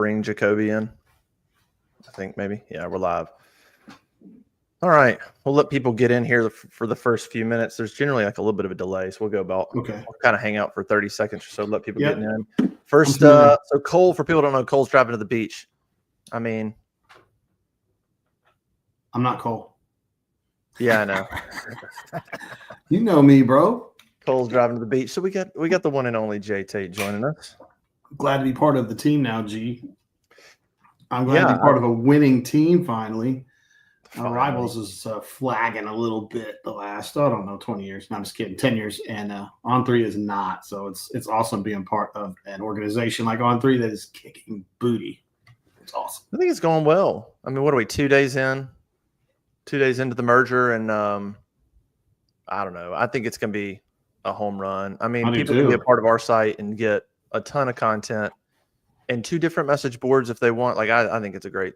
bring Jacobe in. I think maybe. Yeah, we're live. All right. We'll let people get in here for the first few minutes. There's generally like a little bit of a delay, so we'll go about. Okay. We'll kind of hang out for 30 seconds or so, let people Yep. get in. First, so Cole, for people who don't know, Cole's driving to the beach. I mean, I'm not Cole. Yeah, I know. You know me, bro. Cole's driving to the beach. So we got the one and only Jay Tate joining us. Glad to be part of the team now, G. I'm glad to be part of a winning team finally. Our rivals is flagging a little bit the last, 20 years. No, I'm just kidding, 10 years. And On3 is not. So it's awesome being part of an organization like On3 that is kicking booty. It's awesome. I think it's going well. I mean, what are we, 2 days in? 2 days into the merger, and I don't know. I think it's going to be a home run. I mean, people can be a part of our site and get a ton of content and 2 different message boards if they want. Like, I think it's a great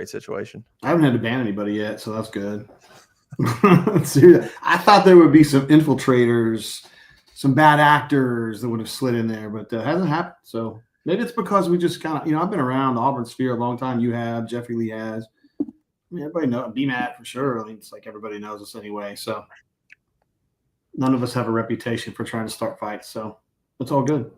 situation. I haven't had to ban anybody yet, so that's good. I thought there would be some infiltrators, some bad actors that would have slid in there, but it hasn't happened. So maybe it's because we just kind of, I've been around the Auburn sphere a long time. You have, Jeffrey Lee has. I mean, everybody knows BMAT for sure. I mean, it's like everybody knows us anyway. So none of us have a reputation for trying to start fights. So it's all good.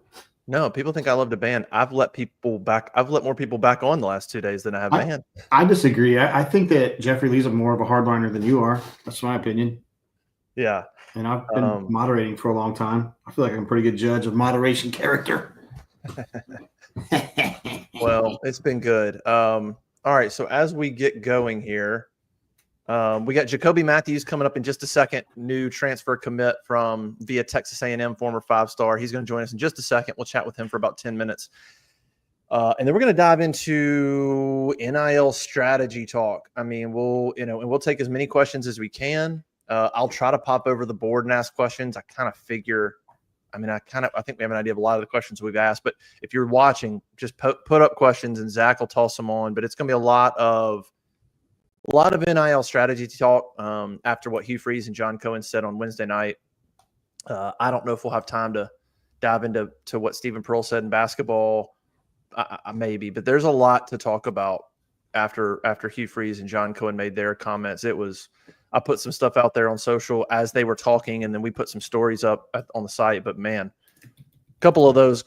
No, people think I love to ban. I've let more people back on the last 2 days than I have banned. I disagree. I think that Jeffrey Lee's more of a hardliner than you are. That's my opinion. Yeah. And I've been moderating for a long time. I feel like I'm a pretty good judge of moderation character. Well, it's been good. All right. So as we get going here, we got Jacobe Matthews coming up in just a second. New transfer commit from via Texas A&M, former 5-star. He's going to join us in just a second. We'll chat with him for about 10 minutes. And then we're going to dive into NIL strategy talk. I mean, we'll take as many questions as we can. I'll try to pop over the board and ask questions. I think we have an idea of a lot of the questions we've asked, but if you're watching, just put up questions and Zach will toss them on. But it's going to be a lot of NIL strategy talk after what Hugh Freeze and John Cohen said on Wednesday night. I don't know if we'll have time to dive into what Stephen Pearl said in basketball. Maybe, but there's a lot to talk about after Hugh Freeze and John Cohen made their comments. I put some stuff out there on social as they were talking, and then we put some stories up on the site. But man, a couple of those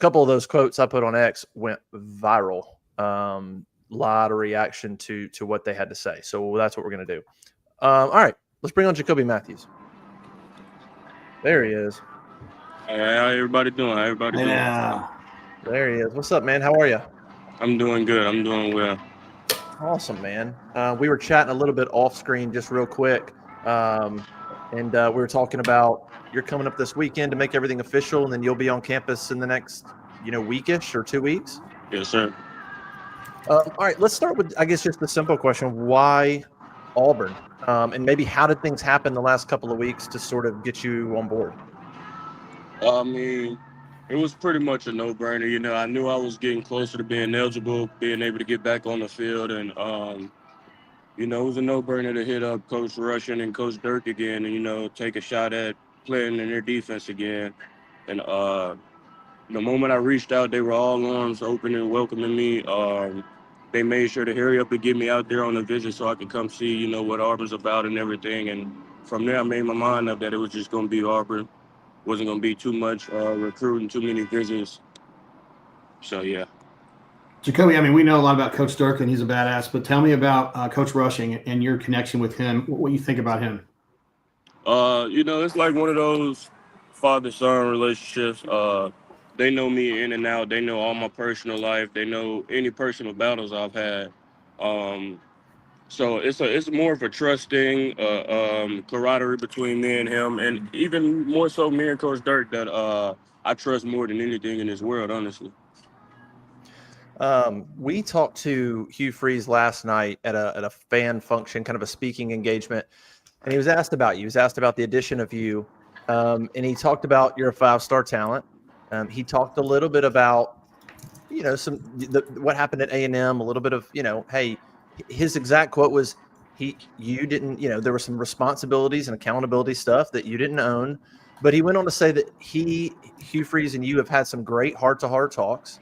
quotes I put on X went viral. Lot of reaction to what they had to say. So that's what we're going to do. All right, let's bring on Jacobe Matthews. There he is. Hey, how everybody doing? Yeah. There he is. What's up, man? How are you? I'm doing good. I'm doing well. Awesome, man. We were chatting a little bit off screen just real quick. And we were talking about you're coming up this weekend to make everything official, and then you'll be on campus in the next, weekish or 2 weeks. Yes, sir. All right, let's start with, I guess, just the simple question: why Auburn? And maybe how did things happen the last couple of weeks to sort of get you on board? I mean, it was pretty much a no-brainer. I knew I was getting closer to being eligible, being able to get back on the field, and it was a no-brainer to hit up Coach Russian and Coach Dirk again, and take a shot at playing in their defense again. And the moment I reached out, they were all arms open and welcoming me. They made sure to hurry up and get me out there on a visit so I could come see, what Auburn's about and everything. And from there, I made my mind up that it was just going to be Auburn. Wasn't going to be too much recruiting, too many visits. So, yeah. Jacobe, I mean, we know a lot about Coach Dirk, and he's a badass. But tell me about Coach Rushing and your connection with him. What you think about him? It's like one of those father-son relationships. They know me in and out. They know all my personal life. They know any personal battles I've had. So it's more of a trust thing, camaraderie between me and him, and even more so me and Coach Dirk that I trust more than anything in this world, honestly. We talked to Hugh Freeze last night at a fan function, kind of a speaking engagement, and he was asked about you. He was asked about the addition of you, and he talked about you're a 5-star talent. He talked a little bit about, what happened at A&M, a little bit of, hey, his exact quote was, you didn't, there were some responsibilities and accountability stuff that you didn't own. But he went on to say that Hugh Freeze and you have had some great heart-to-heart talks.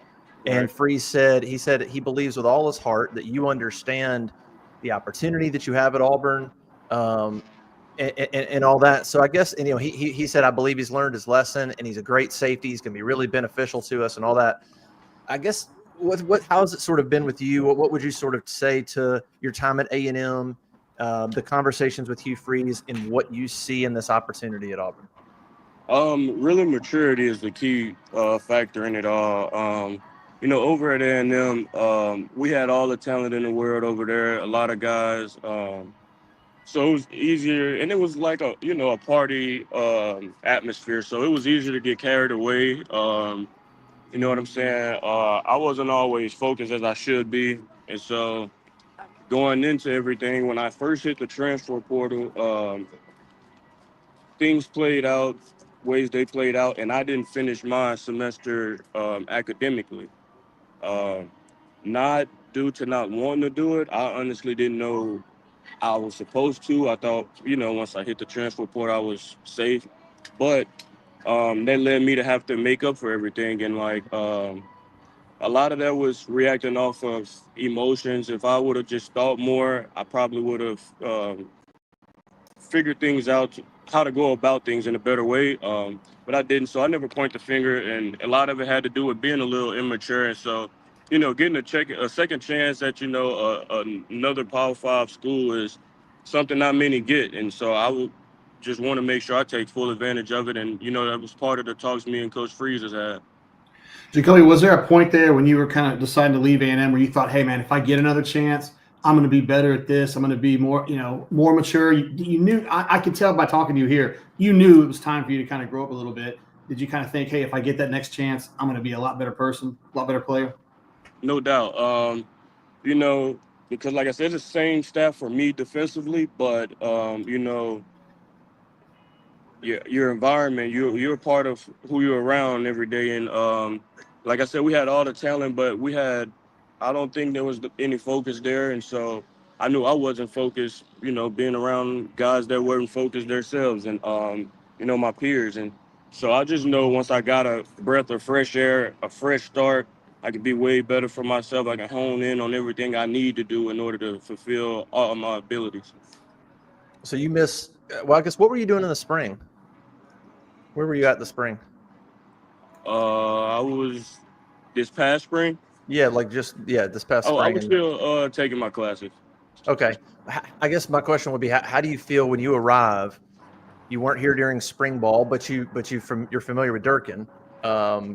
And Right. Freeze said he believes with all his heart that you understand the opportunity that you have at Auburn, and all that. So I guess, and, he said, I believe he's learned his lesson, and he's a great safety. He's going to be really beneficial to us, and all that. I guess how has it sort of been with you? What would you sort of say to your time at A&M, the conversations with Hugh Freeze, and what you see in this opportunity at Auburn? Really, maturity is the key factor in it all. Over at A&M, we had all the talent in the world over there. A lot of guys. So it was easier, and it was like a party atmosphere. So it was easier to get carried away. You know what I'm saying? I wasn't always focused as I should be, and so going into everything, when I first hit the transfer portal, things played out ways they played out, and I didn't finish my semester academically. Um, Not due to not wanting to do it. I honestly didn't know I was supposed to. I thought, once I hit the transfer portal, I was safe. But that led me to have to make up for everything. And a lot of that was reacting off of emotions. If I would have just thought more, I probably would have figure things out, how to go about things in a better way. But I didn't, so I never point the finger, and a lot of it had to do with being a little immature. And so, getting a second chance at another Power Five school is something not many get, and so I would just want to make sure I take full advantage of it. And that was part of the talks me and Coach Freeze has had. Jacoby, was there a point there when you were kind of deciding to leave A&M where you thought, hey, man, if I get another chance, I'm going to be better at this. I'm going to be more, more mature. You knew, I could tell by talking to you here, you knew it was time for you to kind of grow up a little bit. Did you kind of think, hey, if I get that next chance, I'm going to be a lot better person, a lot better player? No doubt. You know, because like I said, it's the same staff for me defensively, but your environment, you're a part of who you're around every day. And like I said, we had all the talent, but I don't think there was any focus there. And so I knew I wasn't focused, being around guys that weren't focused themselves, and my peers. And so I just know once I got a breath of fresh air, a fresh start, I could be way better for myself. I can hone in on everything I need to do in order to fulfill all of my abilities. So you missed. Well, I guess, what were you doing in the spring? Where were you at in the spring? I was this past spring. Yeah, this past Oh, I spring. was And still taking my classes. okay, I guess my question would be, how do you feel when you arrive? You weren't here during spring ball, but you're familiar with Durkin.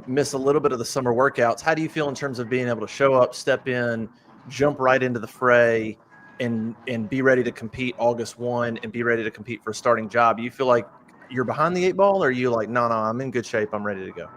Miss a little bit of the summer workouts. How do you feel in terms of being able to show up, step in, jump right into the fray, and be ready to compete August 1 and be ready to compete for a starting job? You feel like you're behind the eight ball, or are you like, no, I'm in good shape, I'm ready to go?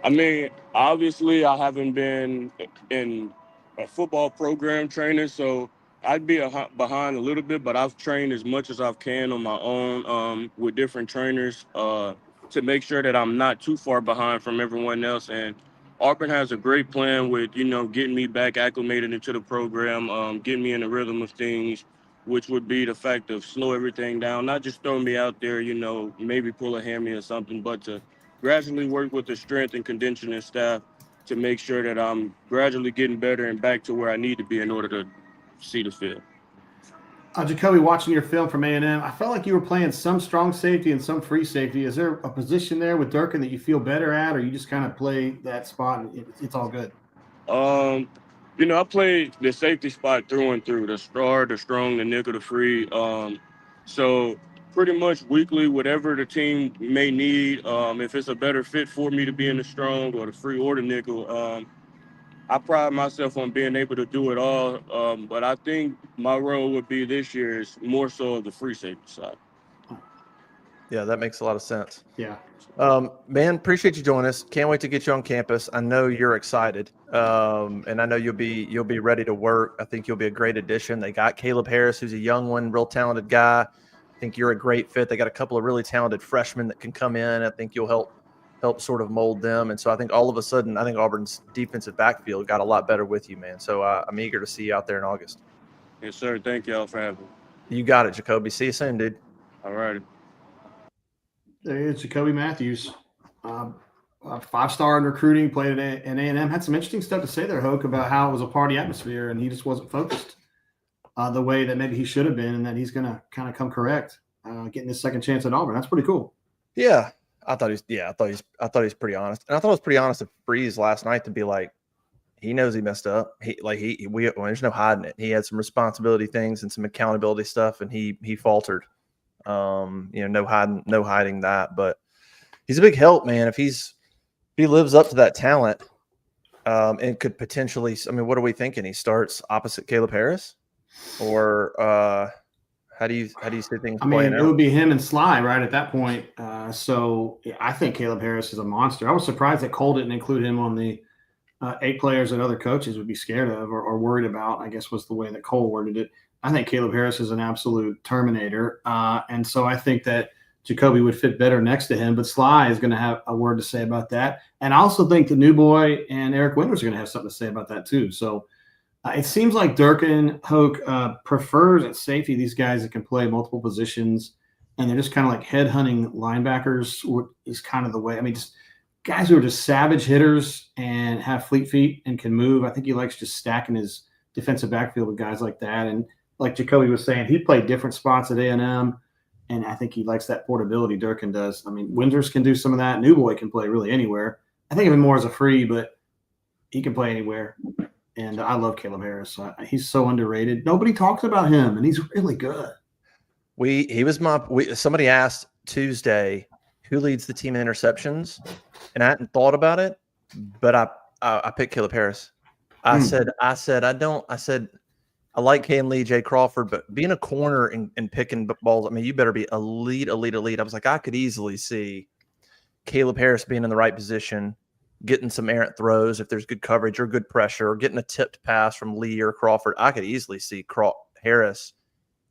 I mean, obviously, I haven't been in a football program training, so I'd be behind a little bit. But I've trained as much as I can on my own with different trainers to make sure that I'm not too far behind from everyone else. And Auburn has a great plan with getting me back acclimated into the program, getting me in the rhythm of things, which would be the fact of slow everything down, not just throw me out there, maybe pull a hammy or something, but to gradually work with the strength and conditioning staff to make sure that I'm gradually getting better and back to where I need to be in order to see the field. Jacoby, watching your film from A&M, I felt like you were playing some strong safety and some free safety. Is there a position there with Durkin that you feel better at, or you just kind of play that spot and it's all good? Um, I played the safety spot through and through, the star, the strong, the nickel, the free. So pretty much weekly, whatever the team may need, if it's a better fit for me to be in the strong or the free or the nickel, I pride myself on being able to do it all, but I think my role would be this year is more so of the free safety side. Yeah, that makes a lot of sense. Yeah. Man, appreciate you joining us. Can't wait to get you on campus. I know you're excited, and I know you'll be ready to work. I think you'll be a great addition. They got Caleb Harris, who's a young one, real talented guy. I think you're a great fit. They got a couple of really talented freshmen that can come in. I think you'll help sort of mold them. And so I think all of a sudden, I think Auburn's defensive backfield got a lot better with you, man. So I'm eager to see you out there in August. Yes, sir. Thank y'all for having me. You got it, Jacoby. See you soon, dude. All righty. There is Jacoby Matthews. 5-star in recruiting, played at A&M, had some interesting stuff to say there, Hoke, about how it was a party atmosphere, and he just wasn't focused the way that maybe he should have been, and that he's going to kind of come correct, getting his second chance at Auburn. That's pretty cool. Yeah, I thought he's pretty honest, and I thought it was pretty honest of Freeze last night to be like, he knows he messed up. There's no hiding it. He had some responsibility things and some accountability stuff, and he faltered. No hiding that. But he's a big help, man. If he lives up to that talent, and could potentially. I mean, what are we thinking? He starts opposite Caleb Harris, or how do you see things? I mean, it would be him and Sly right at that point. So I think Caleb Harris is a monster. I was surprised that Cole didn't include him on the 8 players that other coaches would be scared of or worried about, I guess was the way that Cole worded it. I think Caleb Harris is an absolute terminator. And so I think that Jacobe would fit better next to him, but Sly is going to have a word to say about that. And I also think the new boy and Eric Winters are going to have something to say about that too. So it seems like Durkin Hoke prefers at safety these guys that can play multiple positions, and they're just kind of like head-hunting linebackers is kind of the way. I mean, just guys who are just savage hitters and have fleet feet and can move. I think he likes just stacking his defensive backfield with guys like that. And like Jacobe was saying, he played different spots at A&M, and I think he likes that portability Durkin does. I mean, Winters can do some of that. New boy can play really anywhere. I think of him more as a free, but he can play anywhere. And I love Caleb Harris. He's so underrated. Nobody talks about him, and he's really good. Somebody asked Tuesday who leads the team in interceptions, and I hadn't thought about it, but I picked Caleb Harris. I said I like Kane Lee, Jay Crawford, but being a corner and picking balls, I mean, you better be elite. I was like, I could easily see Caleb Harris being in the right position, getting some errant throws if there's good coverage or good pressure, or getting a tipped pass from Lee or Crawford. I could easily see Harris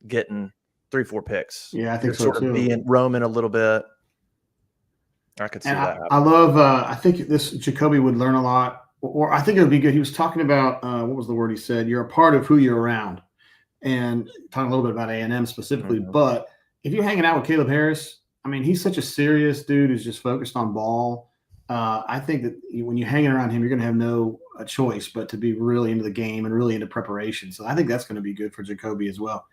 getting 3-4 picks. Yeah, I think so sort too. of being roaming a little bit. I could see that. I love. I think this Jacobe would learn a lot, or I think it would be good. He was talking about what was the word he said? You're a part of who you're around, and talking a little bit about A&M specifically. Mm-hmm. But if you're hanging out with Caleb Harris, I mean, he's such a serious dude who's just focused on ball. I think that when you're hanging around him, you're going to have no choice but to be really into the game and really into preparation. So I think that's going to be good for Jacobe as well.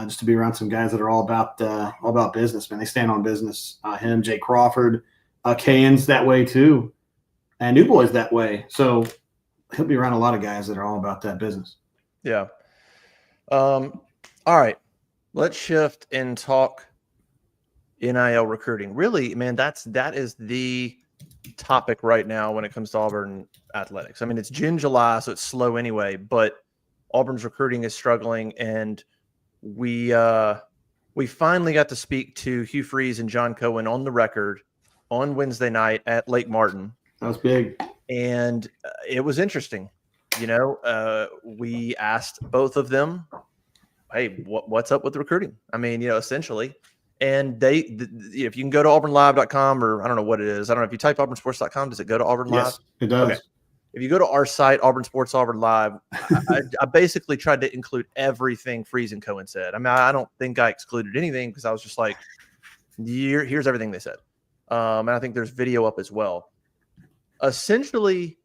Just to be around some guys that are all about business, man. They stand on business. Him, Jay Crawford, Kane's that way too, and New Boy's that way. So he'll be around a lot of guys that are all about that business. Yeah. All right. Let's shift and talk NIL recruiting. Really, man, that is the topic right now when it comes to Auburn athletics. I mean, it's June, July, so it's slow anyway, but Auburn's recruiting is struggling, and we finally got to speak to Hugh Freeze and John Cohen on the record on Wednesday night at Lake Martin. That was big. And it was interesting. We asked both of them, hey, what's up with recruiting? I mean, essentially. And if you can go to auburnlive.com, or I don't know what it is. I don't know if you type auburnsports.com, does it go to Auburn Live? Yes, it does. Okay. If you go to our site, Auburn Sports Auburn Live, I basically tried to include everything Freeze and Cohen said. I mean, I don't think I excluded anything because I was just like, here's everything they said. And I think there's video up as well. Essentially,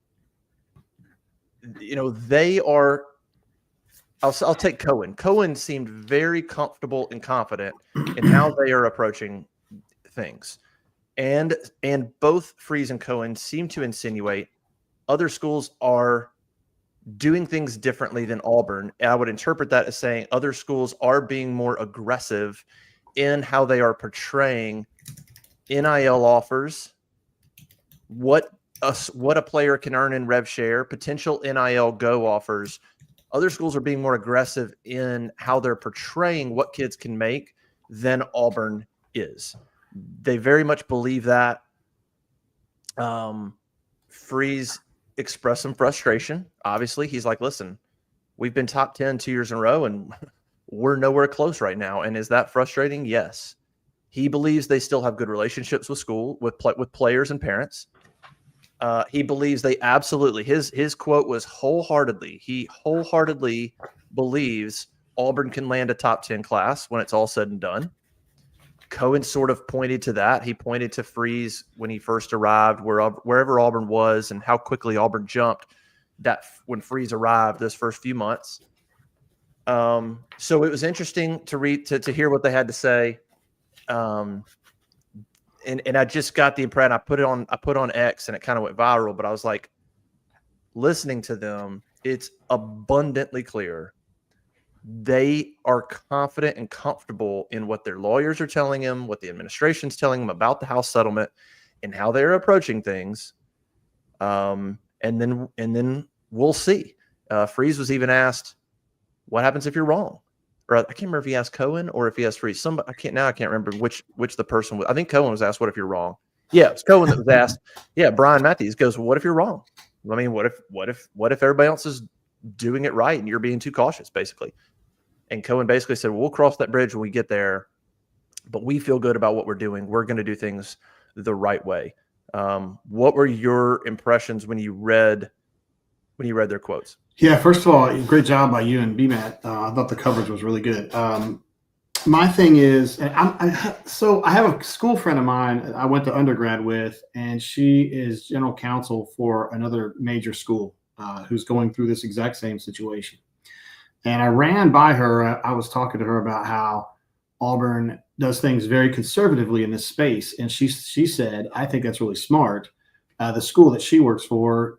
they are – I'll take Cohen. Cohen seemed very comfortable and confident in how they are approaching things. And both Freeze and Cohen seem to insinuate other schools are doing things differently than Auburn. And I would interpret that as saying other schools are being more aggressive in how they are portraying NIL offers, what a player can earn in rev share, potential NIL go offers. Other schools are being more aggressive in how they're portraying what kids can make than Auburn is. They very much believe that. Freeze expressed some frustration. Obviously, he's like, listen, we've been top 10 2 years in a row, and we're nowhere close right now. And is that frustrating? Yes. He believes they still have good relationships with with players and parents. He believes they absolutely, his quote was he wholeheartedly believes Auburn can land a top 10 class when it's all said and done. Cohen sort of pointed to that. He pointed to Freeze when he first arrived, wherever Auburn was, and how quickly Auburn jumped that when Freeze arrived those first few months. So it was interesting to read to hear what they had to say. And I just got the impression. I put on X and it kind of went viral, but I was like, listening to them, it's abundantly clear they are confident and comfortable in what their lawyers are telling them, what the administration's telling them about the House settlement, and how they're approaching things. And then we'll see. Freeze was even asked, "What happens if you're wrong?" Or I can't remember if he asked Cohen or if he asked Freeze. I can't remember which the person was. I think Cohen was asked, "What if you're wrong?" Yeah, it's Cohen that was asked. Yeah, Brian Matthews goes, well, "What if you're wrong? I mean, what if everybody else is doing it right and you're being too cautious?" Basically. And Cohen basically said, we'll cross that bridge when we get there, but we feel good about what we're doing. We're going to do things the right way. What were your impressions when you read their quotes? Yeah, first of all, great job by you and BMAT. I thought the coverage was really good. My thing is, so I have a school friend of mine I went to undergrad with, and she is general counsel for another major school who's going through this exact same situation. And I ran by her. I was talking to her about how Auburn does things very conservatively in this space. And she said, I think that's really smart. The school that she works for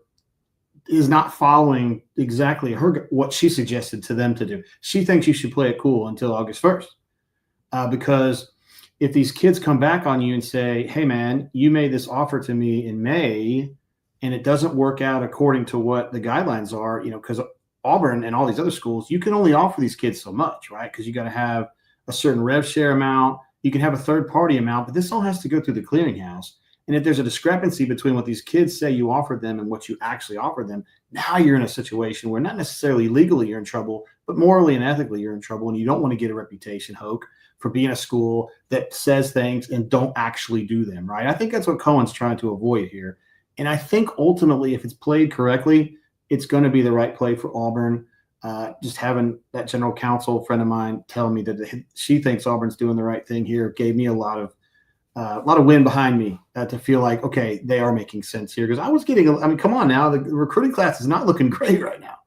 is not following exactly what she suggested to them to do. She thinks you should play it cool until August 1st. Because if these kids come back on you and say, hey, man, you made this offer to me in May and it doesn't work out according to what the guidelines are, because Auburn and all these other schools, you can only offer these kids so much, right? Because you got to have a certain rev share amount. You can have a third party amount, but this all has to go through the clearinghouse. And if there's a discrepancy between what these kids say you offered them and what you actually offered them, now you're in a situation where not necessarily legally you're in trouble, but morally and ethically you're in trouble. And you don't want to get a reputation, Hoke, for being a school that says things and don't actually do them, right? I think that's what Cohen's trying to avoid here. And I think ultimately, if it's played correctly, it's going to be the right play for Auburn. Just having that general counsel friend of mine tell me that she thinks Auburn's doing the right thing here gave me a lot of wind behind me to feel like, okay, they are making sense here. Because I was come on now, the recruiting class is not looking great right now,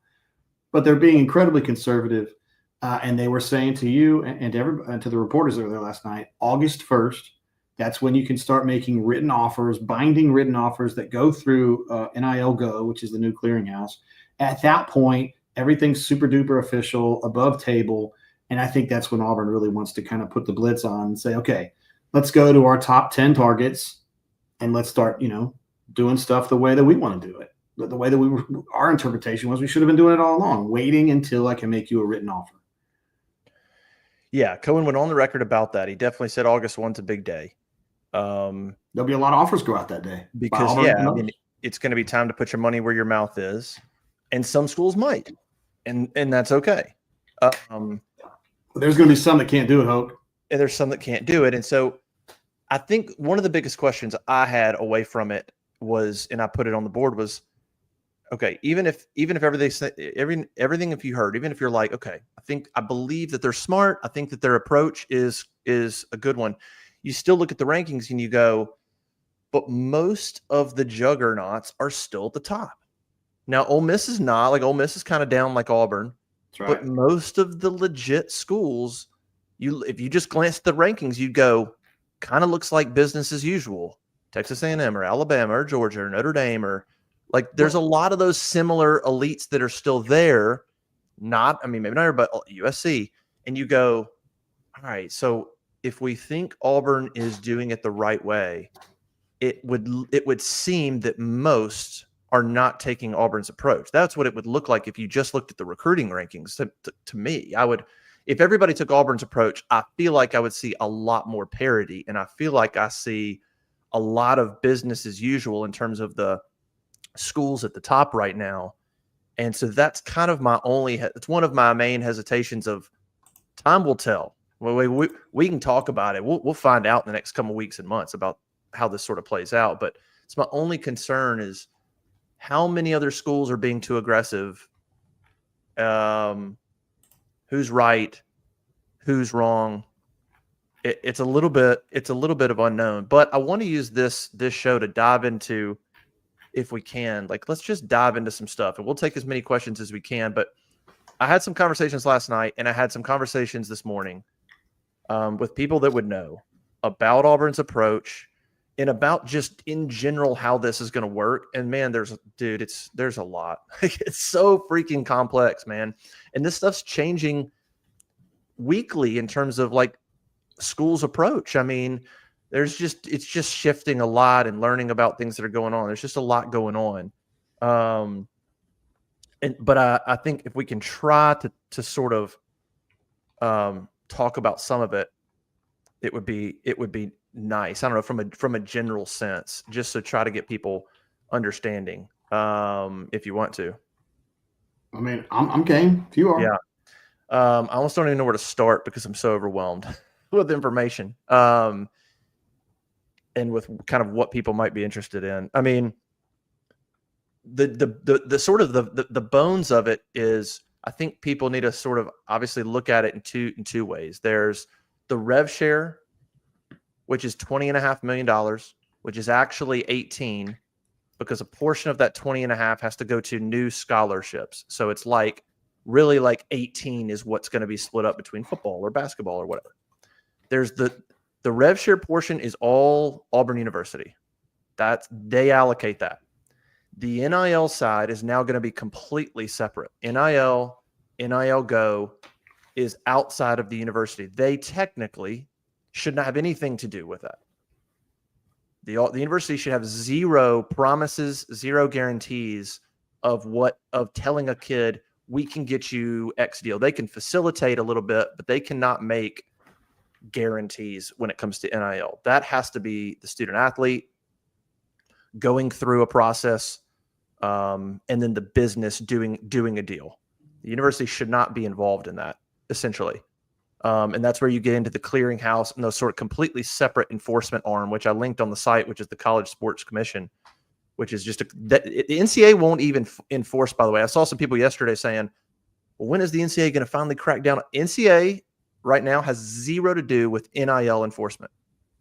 but they're being incredibly conservative. And they were saying to you and to the reporters that were there last night, August 1st, that's when you can start making written offers, binding written offers that go through NIL Go, which is the new clearinghouse. At that point, everything's super duper official, above table. And I think that's when Auburn really wants to kind of put the blitz on and say, okay, let's go to our top 10 targets and let's start, doing stuff the way that we want to do it. The way that our interpretation was we should have been doing it all along, waiting until I can make you a written offer. Yeah, Cohen went on the record about that. He definitely said August 1's a big day. There'll be a lot of offers go out that day because it's going to be time to put your money where your mouth is, and some schools might, and that's okay. There's going to be some that can't do it, Hope. And there's some that can't do it, and so I think one of the biggest questions I had away from it was, and I put it on the board, was, okay, even if everything if you heard, even if you're like, okay, I believe that they're smart, I think that their approach is a good one. You still look at the rankings and you go, but most of the juggernauts are still at the top. Now, Ole Miss is not. Like, Ole Miss is kind of down like Auburn. That's right. But most of the legit schools, if you just glance at the rankings, you go, kind of looks like business as usual. Texas A&M or Alabama or Georgia or Notre Dame, or like there's a lot of those similar elites that are still there. Maybe not everybody, but USC. And you go, all right, so if we think Auburn is doing it the right way, it would seem that most are not taking Auburn's approach. That's what it would look like if you just looked at the recruiting rankings. To me, if everybody took Auburn's approach, I feel like I would see a lot more parity, and I feel like I see a lot of business as usual in terms of the schools at the top right now. And so that's kind of it's one of my main hesitations of time will tell. We can talk about it. We'll find out in the next couple of weeks and months about how this sort of plays out. But it's my only concern is how many other schools are being too aggressive. Who's right? Who's wrong? it's a little bit of unknown. But I want to use this show to dive into, if we can, like, let's just dive into some stuff, and we'll take as many questions as we can. But I had some conversations last night, and I had some conversations this morning with people that would know about Auburn's approach and about just in general how this is going to work. And man, there's a lot. It's so freaking complex, man. And this stuff's changing weekly in terms of like school's approach. I mean, it's just shifting a lot and learning about things that are going on. There's just a lot going on. But I think if we can try to sort of talk about some of it, it would be nice. I don't know, from a general sense, just to try to get people understanding. If you want to, I mean, I'm game. If you are, yeah. I almost don't even know where to start because I'm so overwhelmed with information. And with kind of what people might be interested in. I mean, the sort of the bones of it is, I think people need to sort of obviously look at it in two ways. There's the rev share, which is $20.5 million, which is actually 18, because a portion of that 20.5 has to go to new scholarships. So it's like really like 18 is what's going to be split up between football or basketball or whatever. There's the rev share portion is all Auburn University. They allocate that. The NIL side is now going to be completely separate. NIL Go is outside of the university. They technically should not have anything to do with that. The university should have zero promises, zero guarantees of telling a kid, we can get you X deal. They can facilitate a little bit, but they cannot make guarantees when it comes to NIL. That has to be the student athlete going through a process, and then the business doing a deal. The university should not be involved in that, essentially. And that's where you get into the clearinghouse and those sort of completely separate enforcement arm, which I linked on the site, which is the College Sports Commission, which is just the NCAA won't even enforce, by the way. I saw some people yesterday saying, well, when is the NCAA going to finally crack down? NCAA right now has zero to do with NIL enforcement.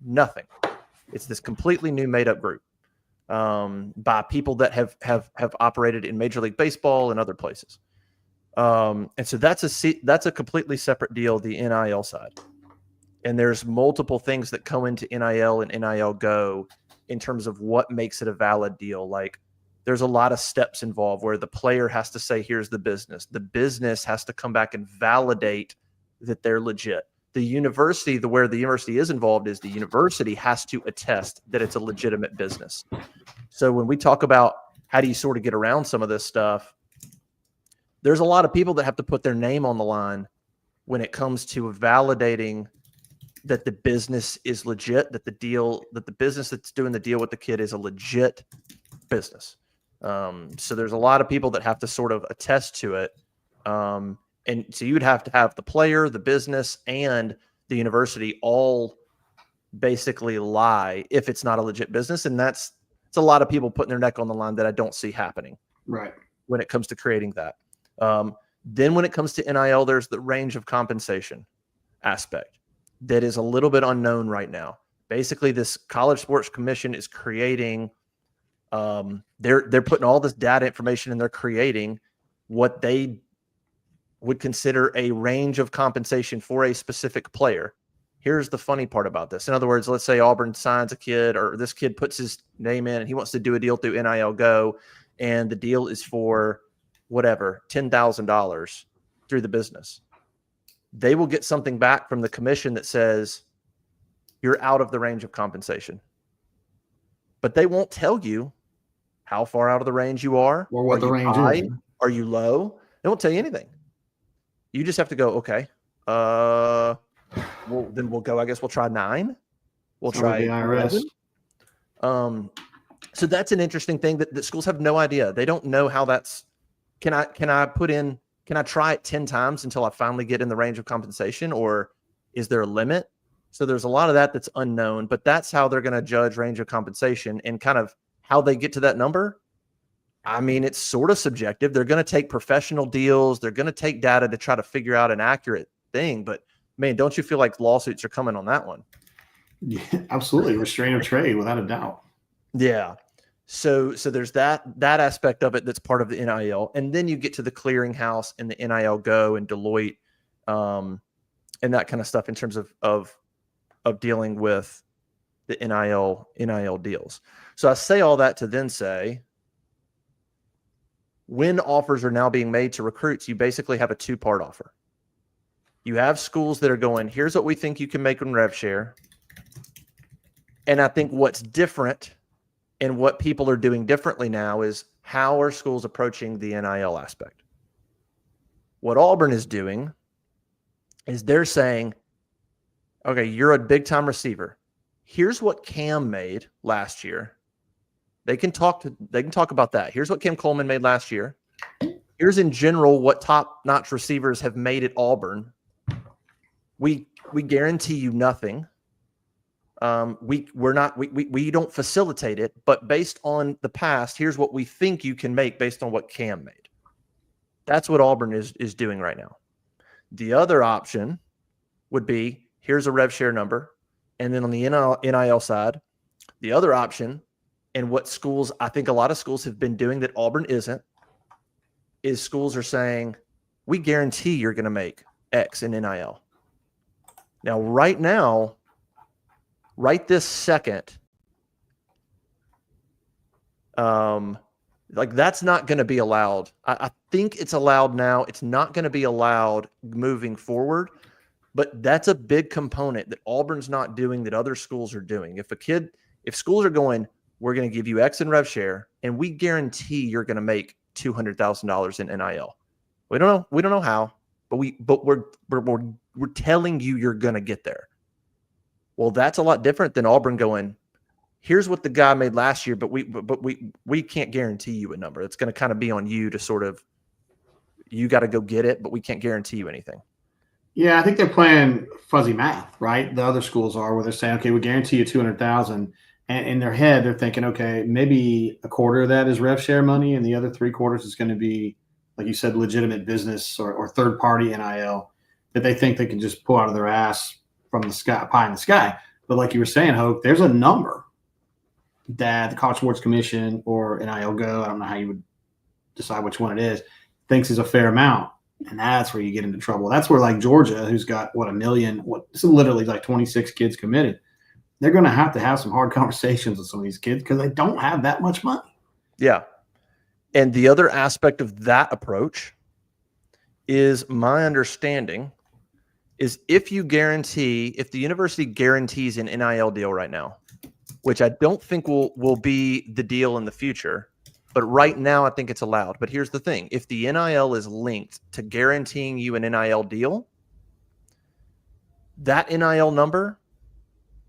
Nothing. It's this completely new made-up group by people that have operated in Major League Baseball and other places. And so that's a completely separate deal, the NIL side. And there's multiple things that go into NIL and NIL Go in terms of what makes it a valid deal. Like, there's a lot of steps involved where the player has to say, here's the business. The business has to come back and validate that they're legit. The university, where the university is involved, is the university has to attest that it's a legitimate business. So when we talk about how do you sort of get around some of this stuff, there's a lot of people that have to put their name on the line when it comes to validating that the business is legit, that the business that's doing the deal with the kid is a legit business. So there's a lot of people that have to sort of attest to it. And so you would have to have the player, the business, and the university all basically lie if it's not a legit business. And it's a lot of people putting their neck on the line that I don't see happening. Right. When it comes to creating that. Then when it comes to NIL, there's the range of compensation aspect that is a little bit unknown right now. Basically, this College Sports Commission is creating, they're putting all this data information and they're creating what they would consider a range of compensation for a specific player. Here's the funny part about this. In other words, let's say Auburn signs a kid, or this kid puts his name in and he wants to do a deal through NIL Go, and the deal is for whatever, $10,000 through the business. They will get something back from the commission that says you're out of the range of compensation. But they won't tell you how far out of the range you are. Or what the range is. Are you low? They won't tell you anything. You just have to go, okay. Well, then we'll go, I guess we'll try 9. We'll try the IRS. 11. So that's an interesting thing that schools have no idea. They don't know how that's, can I try it 10 times until I finally get in the range of compensation, or is there a limit? So there's a lot of that's unknown, but that's how they're going to judge range of compensation, and kind of how they get to that number. I mean, it's sort of subjective. They're going to take professional deals. They're going to take data to try to figure out an accurate thing, but man, don't you feel like lawsuits are coming on that one? Yeah, absolutely. Restraint of trade, without a doubt. Yeah. So there's that aspect of it that's part of the NIL. And then you get to the clearinghouse and the NIL Go and Deloitte and that kind of stuff in terms of dealing with the NIL deals. So I say all that to then say, when offers are now being made to recruits, you basically have a two-part offer. You have schools that are going, here's what we think you can make in rev share. And I think what's different and what people are doing differently now is how are schools approaching the NIL aspect? What Auburn is doing is they're saying, okay, you're a big-time receiver. Here's what Cam made last year. They can talk about that. Here's what Cam Coleman made last year. Here's in general what top-notch receivers have made at Auburn. We guarantee you nothing. We don't facilitate it, but based on the past, here's what we think you can make based on what Cam made. That's what Auburn is doing right now. The other option would be, here's a rev share number. And then on the NIL side, the other option, and what schools, I think a lot of schools have been doing that Auburn isn't, is schools are saying, we guarantee you're going to make X in NIL. Now, right this second, like that's not going to be allowed. I think it's allowed now. It's not going to be allowed moving forward, but that's a big component that Auburn's not doing that other schools are doing. If schools are going, we're going to give you X in rev share, and we guarantee you're going to make $200,000 in NIL. We don't know how, but we're telling you you're going to get there. Well, that's a lot different than Auburn going, here's what the guy made last year, but we can't guarantee you a number. It's going to kind of be on you to sort of, you got to go get it, but we can't guarantee you anything. Yeah, I think they're playing fuzzy math, right? The other schools are, where they're saying, okay, we guarantee you 200,000, and in their head they're thinking, okay, maybe a quarter of that is rev share money, and the other 3/4 is going to be, like you said, legitimate business or third party NIL that they think they can just pull out of their ass from the sky, pie in the sky. But like you were saying, Hope, there's a number that the College Sports Commission or NIL Go, I don't know how you would decide which one it is, thinks is a fair amount. And that's where you get into trouble. That's where, like Georgia, who's got what, 1 million, it's literally like 26 kids committed. They're going to have some hard conversations with some of these kids because they don't have that much money. Yeah. And the other aspect of that approach is, my understanding is, if the university guarantees an NIL deal right now, which I don't think will be the deal in the future, but right now I think it's allowed. But here's the thing. If the NIL is linked to guaranteeing you an NIL deal, that NIL number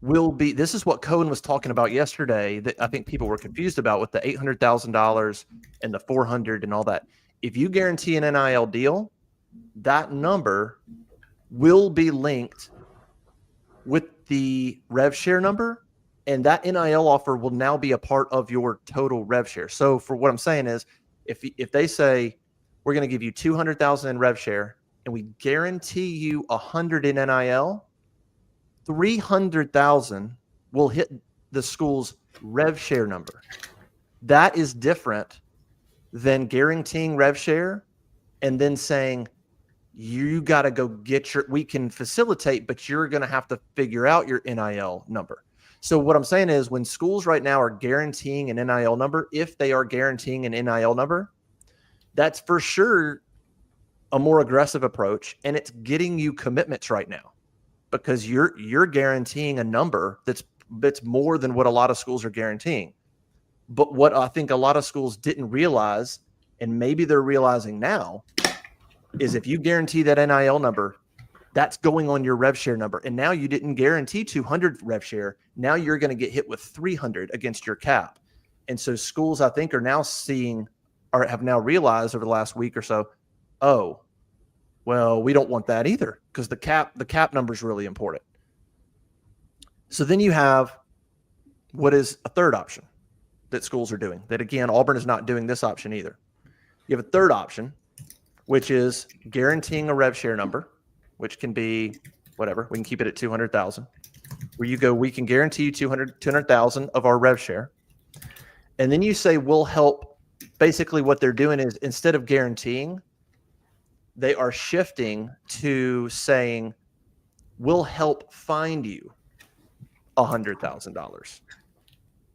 will be, this is what Cohen was talking about yesterday that I think people were confused about with the $800,000 and the $400 and all that. If you guarantee an NIL deal, that number will be linked with the rev share number, and that NIL offer will now be a part of your total rev share. So for what I'm saying is, if they say, we're going to give you $200,000 in rev share and we guarantee you $100 in NIL, $300,000 will hit the school's rev share number. That is different than guaranteeing rev share and then saying, you got to go get we can facilitate, but you're going to have to figure out your NIL number. So what I'm saying is, when schools right now are guaranteeing an NIL number, if they are guaranteeing an NIL number, that's for sure a more aggressive approach, and it's getting you commitments right now because you're guaranteeing a number that's more than what a lot of schools are guaranteeing. But what I think a lot of schools didn't realize, and maybe they're realizing now, is if you guarantee that NIL number, that's going on your rev share number. And now you didn't guarantee 200 rev share. Now you're going to get hit with 300 against your cap. And so schools, I think, are now have now realized over the last week or so, oh, well, we don't want that either, because the cap number is really important. So then you have what is a third option that schools are doing, that, again, Auburn is not doing this option either. You have a third option, which is guaranteeing a rev share number, which can be whatever, we can keep it at 200,000, where you go, we can guarantee you 200,000 of our rev share. And then you say, we'll help. Basically what they're doing is, instead of guaranteeing, they are shifting to saying, we'll help find you $100,000.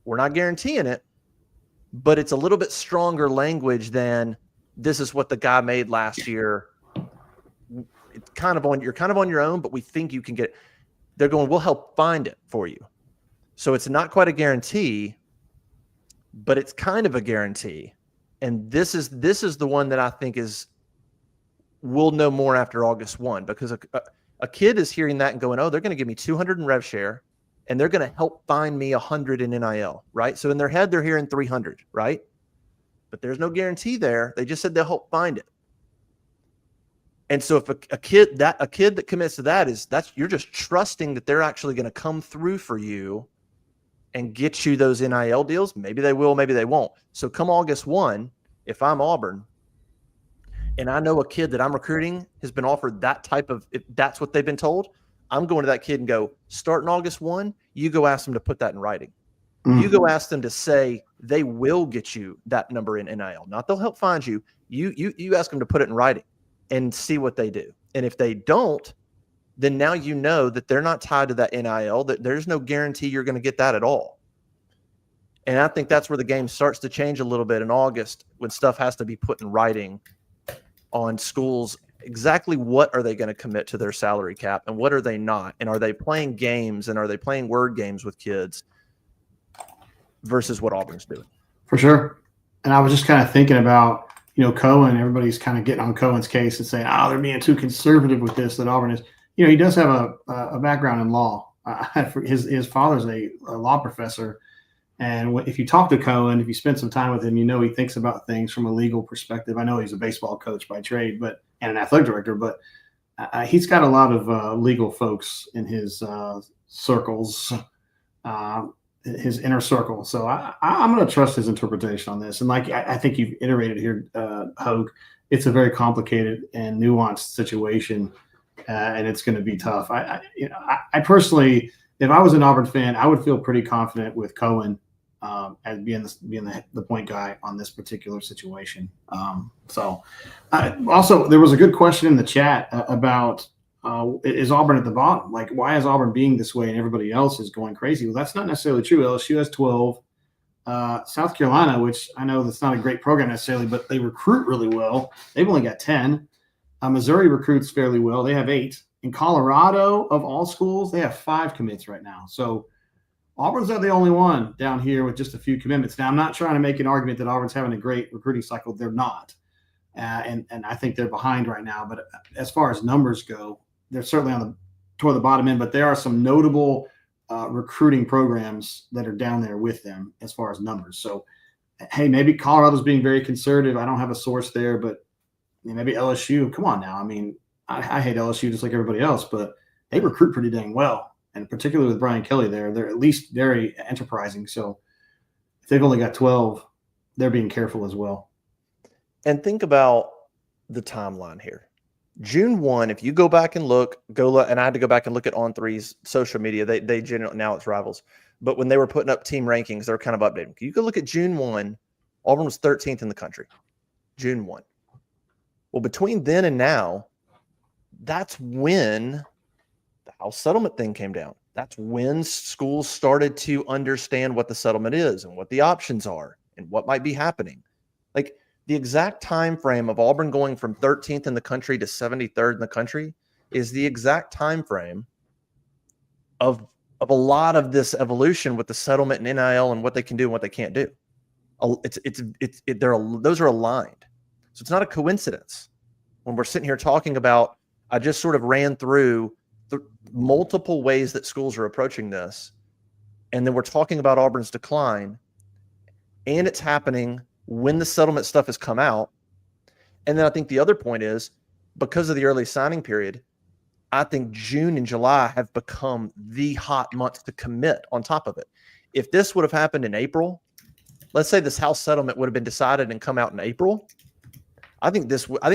We're not guaranteeing it, but it's a little bit stronger language than this is what the guy made last year. It's you're kind of on your own, but we think you can get it. They're going, we'll help find it for you. So it's not quite a guarantee, but it's kind of a guarantee. And this is the one that I think we'll know more after August 1, because a kid is hearing that and going, oh, they're going to give me 200 in rev share, and they're going to help find me 100 in NIL, right? So in their head, they're hearing 300, right? But there's no guarantee there. They just said they'll help find it. And so if a kid that commits to that, you're just trusting that they're actually going to come through for you and get you those NIL deals. Maybe they will, maybe they won't. So come August 1, if I'm Auburn and I know a kid that I'm recruiting has been offered that type of, if that's what they've been told, I'm going to that kid and go, starting August 1, you go ask them to put that in writing. Mm-hmm. You go ask them to say they will get you that number in NIL. Not they'll help find you. You ask them to put it in writing and see what they do. And if they don't, then now you know that they're not tied to that NIL, that there's no guarantee you're going to get that at all. And I think that's where the game starts to change a little bit in August, when stuff has to be put in writing on schools. Exactly what are they going to commit to their salary cap and what are they not? And are they playing games and are they playing word games with kids versus what Auburn's doing? For sure. And I was just kind of thinking about, Cohen, everybody's kind of getting on Cohen's case and saying, they're being too conservative with this, that Auburn is. He does have a background in law. His father's a law professor. And if you talk to Cohen, if you spend some time with him, he thinks about things from a legal perspective. I know he's a baseball coach by trade, and an athletic director, but he's got a lot of legal folks in his circles, his inner circle. So I'm going to trust his interpretation on this. And I think you've iterated here, Hogue, it's a very complicated and nuanced situation, and it's going to be tough. I personally, if I was an Auburn fan, I would feel pretty confident with Cohen as being the point guy on this particular situation. Also, there was a good question in the chat about is Auburn at the bottom? Like, why is Auburn being this way and everybody else is going crazy? Well, that's not necessarily true. LSU has 12. South Carolina, which I know that's not a great program necessarily, but they recruit really well. They've only got 10. Missouri recruits fairly well. They have 8. In Colorado, of all schools, they have 5 commits right now. So Auburn's not the only one down here with just a few commitments. Now, I'm not trying to make an argument that Auburn's having a great recruiting cycle. They're not. And I think they're behind right now. But as far as numbers go, they're certainly toward the bottom end. But there are some notable recruiting programs that are down there with them as far as numbers. So, hey, maybe Colorado's being very conservative. I don't have a source there, but maybe LSU. Come on now. I mean, I hate LSU just like everybody else, but they recruit pretty dang well. And particularly with Brian Kelly there, they're at least very enterprising. So if they've only got 12, they're being careful as well. And think about the timeline here. June 1, if you go back and look, and I had to go back and look at On3's social media. They generally, now it's Rivals. But when they were putting up team rankings, they're kind of updating. You go look at June 1, Auburn was 13th in the country. June 1. Well, between then and now, that's when the house settlement thing came down. That's when schools started to understand what the settlement is and what the options are and what might be happening. Like the exact time frame of Auburn going from 13th in the country to 73rd in the country is the exact time frame of a lot of this evolution with the settlement and NIL and what they can do and what they can't do. Those are aligned. So it's not a coincidence when we're sitting here talking about, I just sort of ran through the multiple ways that schools are approaching this. And then we're talking about Auburn's decline, and it's happening when the settlement stuff has come out. And then I think the other point is, because of the early signing period, I think June and July have become the hot months to commit on top of it. If this would have happened in April, let's say this house settlement would have been decided and come out in April, I think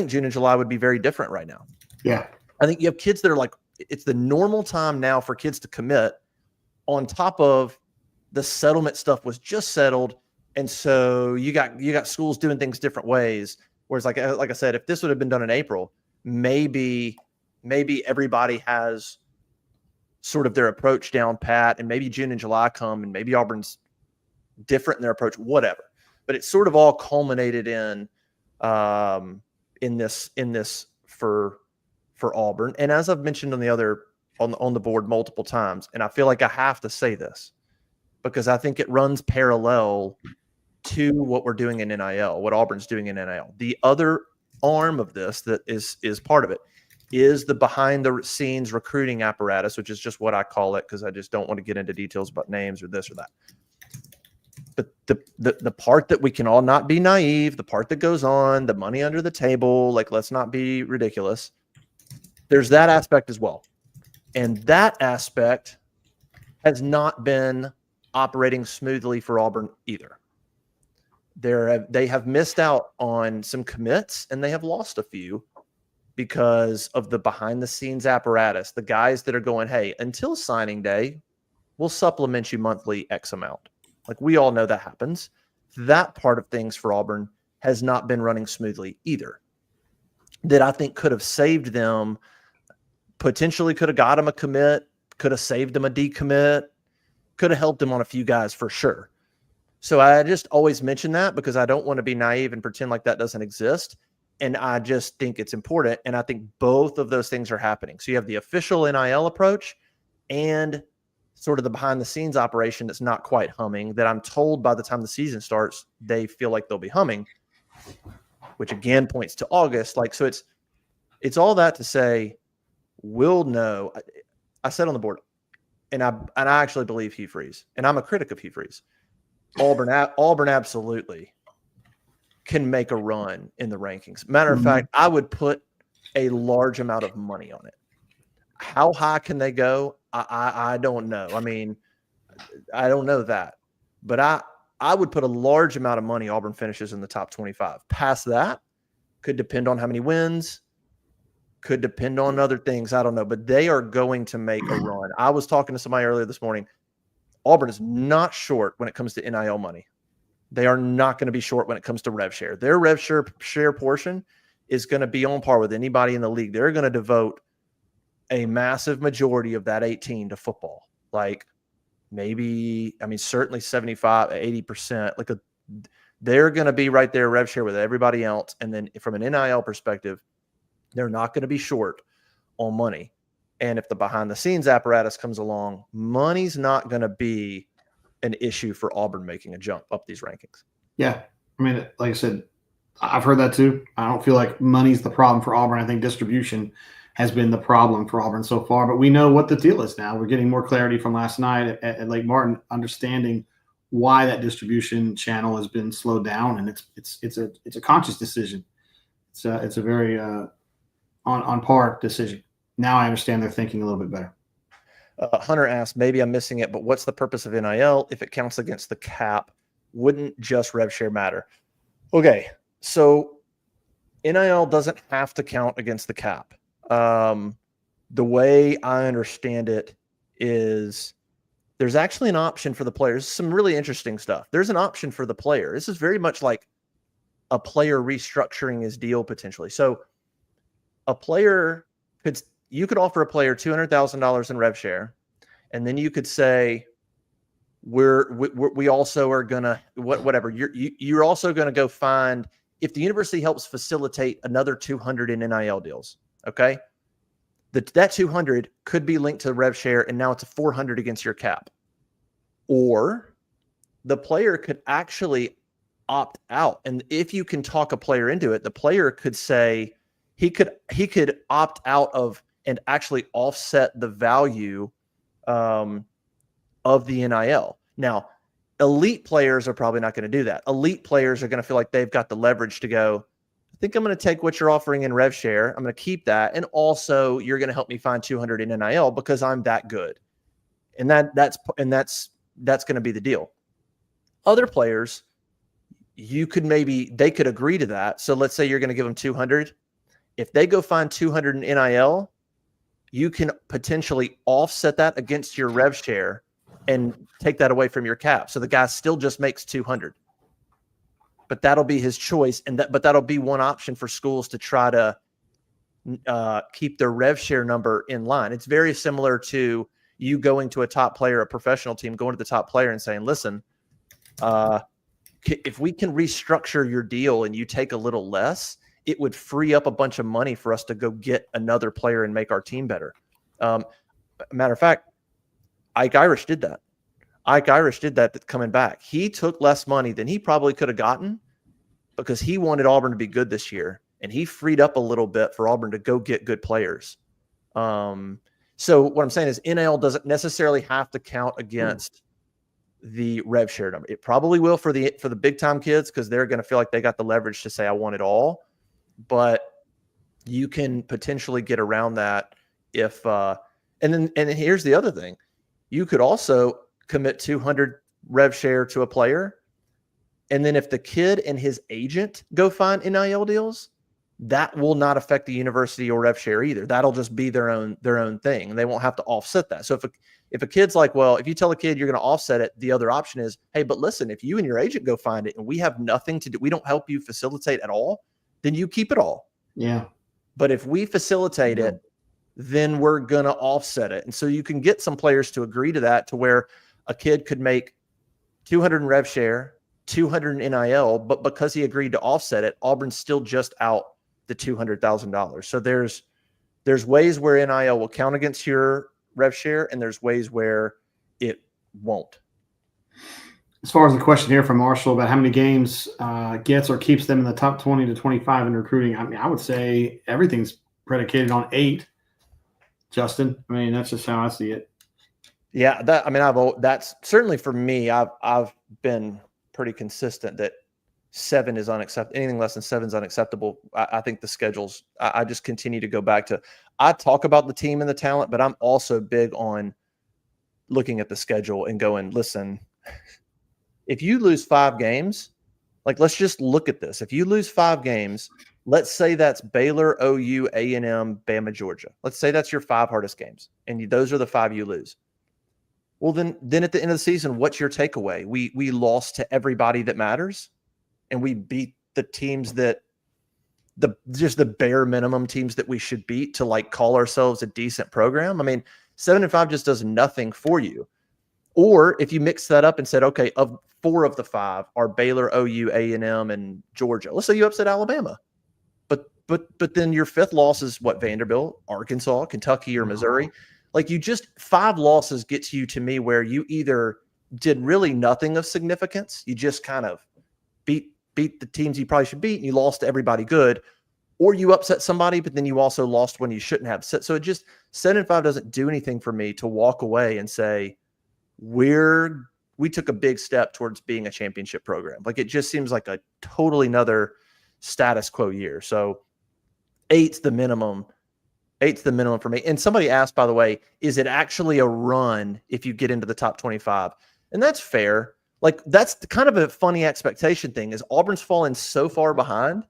June and July would be very different right now. Yeah. I think you have kids that are like, it's the normal time now for kids to commit, on top of the settlement stuff was just settled. And so you got schools doing things different ways. Whereas like I said, if this would have been done in April, maybe everybody has sort of their approach down pat, and maybe June and July come, and maybe Auburn's different in their approach, whatever. But it's sort of all culminated in this for Auburn. And as I've mentioned on the board multiple times, and I feel like I have to say this because I think it runs parallel to what we're doing in NIL, what Auburn's doing in NIL. The other arm of this that is part of it is the behind the scenes recruiting apparatus, which is just what I call it because I just don't want to get into details about names or this or that. But the part that we can all not be naive, the part that goes on, the money under the table, like let's not be ridiculous. There's that aspect as well. And that aspect has not been operating smoothly for Auburn either. They have missed out on some commits, and they have lost a few because of the behind the scenes apparatus, the guys that are going, hey, until signing day, we'll supplement you monthly X amount. Like we all know that happens. That part of things for Auburn has not been running smoothly either. That I think could have saved them, potentially could have got them a commit, could have saved them a decommit, could have helped them on a few guys for sure. So I just always mention that because I don't want to be naive and pretend like that doesn't exist. And I just think it's important. And I think both of those things are happening. So you have the official NIL approach and sort of the behind the scenes operation that's not quite humming, that I'm told by the time the season starts, they feel like they'll be humming, which again points to August. Like, so it's all that to say, we'll know. I said on the board, and I actually believe Hugh Freeze, and I'm a critic of Hugh Freeze. Auburn absolutely can make a run in the rankings. Matter of fact, I would put a large amount of money on it. How high can they go? I don't know. I mean, I don't know that, but I would put a large amount of money Auburn finishes in the top 25. Past that could depend on how many wins, could depend on other things. I don't know, but they are going to make a run. I was talking to somebody earlier this morning. Auburn is not short when it comes to NIL money. They are not going to be short when it comes to rev share. Their rev share portion is going to be on par with anybody in the league. They're going to devote a massive majority of that 18 to football. Like maybe, I mean, certainly 75, 80%. They're going to be right there rev share with everybody else. And then from an NIL perspective, they're not going to be short on money. And if the behind the scenes apparatus comes along, money's not going to be an issue for Auburn making a jump up these rankings. Yeah. I mean, like I said, I've heard that too. I don't feel like money's the problem for Auburn. I think distribution has been the problem for Auburn so far, but we know what the deal is now. We're getting more clarity from last night at Lake Martin, understanding why that distribution channel has been slowed down. And it's a conscious decision. It's a very on par decision. Now I understand they're thinking a little bit better. Hunter asked, maybe I'm missing it, but what's the purpose of NIL if it counts against the cap? Wouldn't just rev share matter? Okay, so NIL doesn't have to count against the cap. The way I understand it is there's actually an option for the players. Some really interesting stuff. There's an option for the player. This is very much like a player restructuring his deal potentially. So a player you could offer a player $200,000 in rev share, and then you could say, we also are gonna whatever. You're also gonna go find, if the university helps facilitate another 200 in NIL deals. Okay, that 200 could be linked to rev share, and now it's a 400 against your cap. Or the player could actually opt out, and if you can talk a player into it, the player could say he could opt out of and actually offset the value of the NIL. Now, elite players are probably not going to do that. Elite players are going to feel like they've got the leverage to go, I think I'm going to take what you're offering in rev share. I'm going to keep that. And also you're going to help me find 200 in NIL because I'm that good. And that's going to be the deal. Other players, they could agree to that. So let's say you're going to give them 200. If they go find 200 in NIL you can potentially offset that against your rev share and take that away from your cap. So the guy still just makes 200, but that'll be his choice. But that'll be one option for schools to try to keep their rev share number in line. It's very similar to you going to a top player, a professional team, going to the top player and saying, listen, if we can restructure your deal and you take a little less, it would free up a bunch of money for us to go get another player and make our team better. Matter of fact, Ike Irish did that. Ike Irish did that coming back. He took less money than he probably could have gotten because he wanted Auburn to be good this year, and he freed up a little bit for Auburn to go get good players. So what I'm saying is NIL doesn't necessarily have to count against the rev share number. It probably will for the big time kids because they're going to feel like they got the leverage to say, I want it all. But you can potentially get around that if and here's the other thing. You could also commit 200 rev share to a player. And then if the kid and his agent go find NIL deals, that will not affect the university or rev share either. That'll just be their own thing. And they won't have to offset that. So if a kid's like, well, if you tell a kid you're going to offset it, the other option is, hey, but listen, if you and your agent go find it and we have nothing to do, we don't help you facilitate at all, then you keep it all. Yeah. But if we facilitate it, then we're going to offset it. And so you can get some players to agree to that, to where a kid could make 200 in rev share, 200 in NIL, but because he agreed to offset it, Auburn's still just out the $200,000. So there's ways where NIL will count against your rev share, and there's ways where it won't. As far as the question here from Marshall about how many games gets or keeps them in the top 20 to 25 in recruiting, I mean, I would say everything's predicated on 8. Justin, I mean, that's just how I see it. Yeah, that's certainly for me. I've been pretty consistent that 7 is unacceptable. Anything less than 7 is unacceptable. I think the schedules, I just continue to go back to, I talk about the team and the talent, but I'm also big on looking at the schedule and going, listen, if you lose 5 games, like, let's just look at this. If you lose 5 games, let's say that's Baylor, OU, A&M, Bama, Georgia. Let's say that's your 5 hardest games, and those are the 5 you lose. Well, then at the end of the season, what's your takeaway? We lost to everybody that matters, and we beat the teams that just the bare minimum teams that we should beat to like call ourselves a decent program. I mean, 7-5 just does nothing for you. Or if you mix that up and said, okay, of 4 of the 5 are Baylor, OU, A&M, and Georgia. Let's say you upset Alabama, but then your 5th loss is what? Vanderbilt, Arkansas, Kentucky, or Missouri. Like, you just 5 losses gets you to me where you either did really nothing of significance, you just kind of beat the teams you probably should beat, and you lost to everybody good, or you upset somebody, but then you also lost when you shouldn't have. So it just 7-5 doesn't do anything for me to walk away and say we took a big step towards being a championship program. Like, it just seems like a totally another status quo year. So 8's the minimum. 8's the minimum for me. And somebody asked, by the way, is it actually a run if you get into the top 25? And that's fair. Like, that's kind of a funny expectation thing, is Auburn's fallen so far behind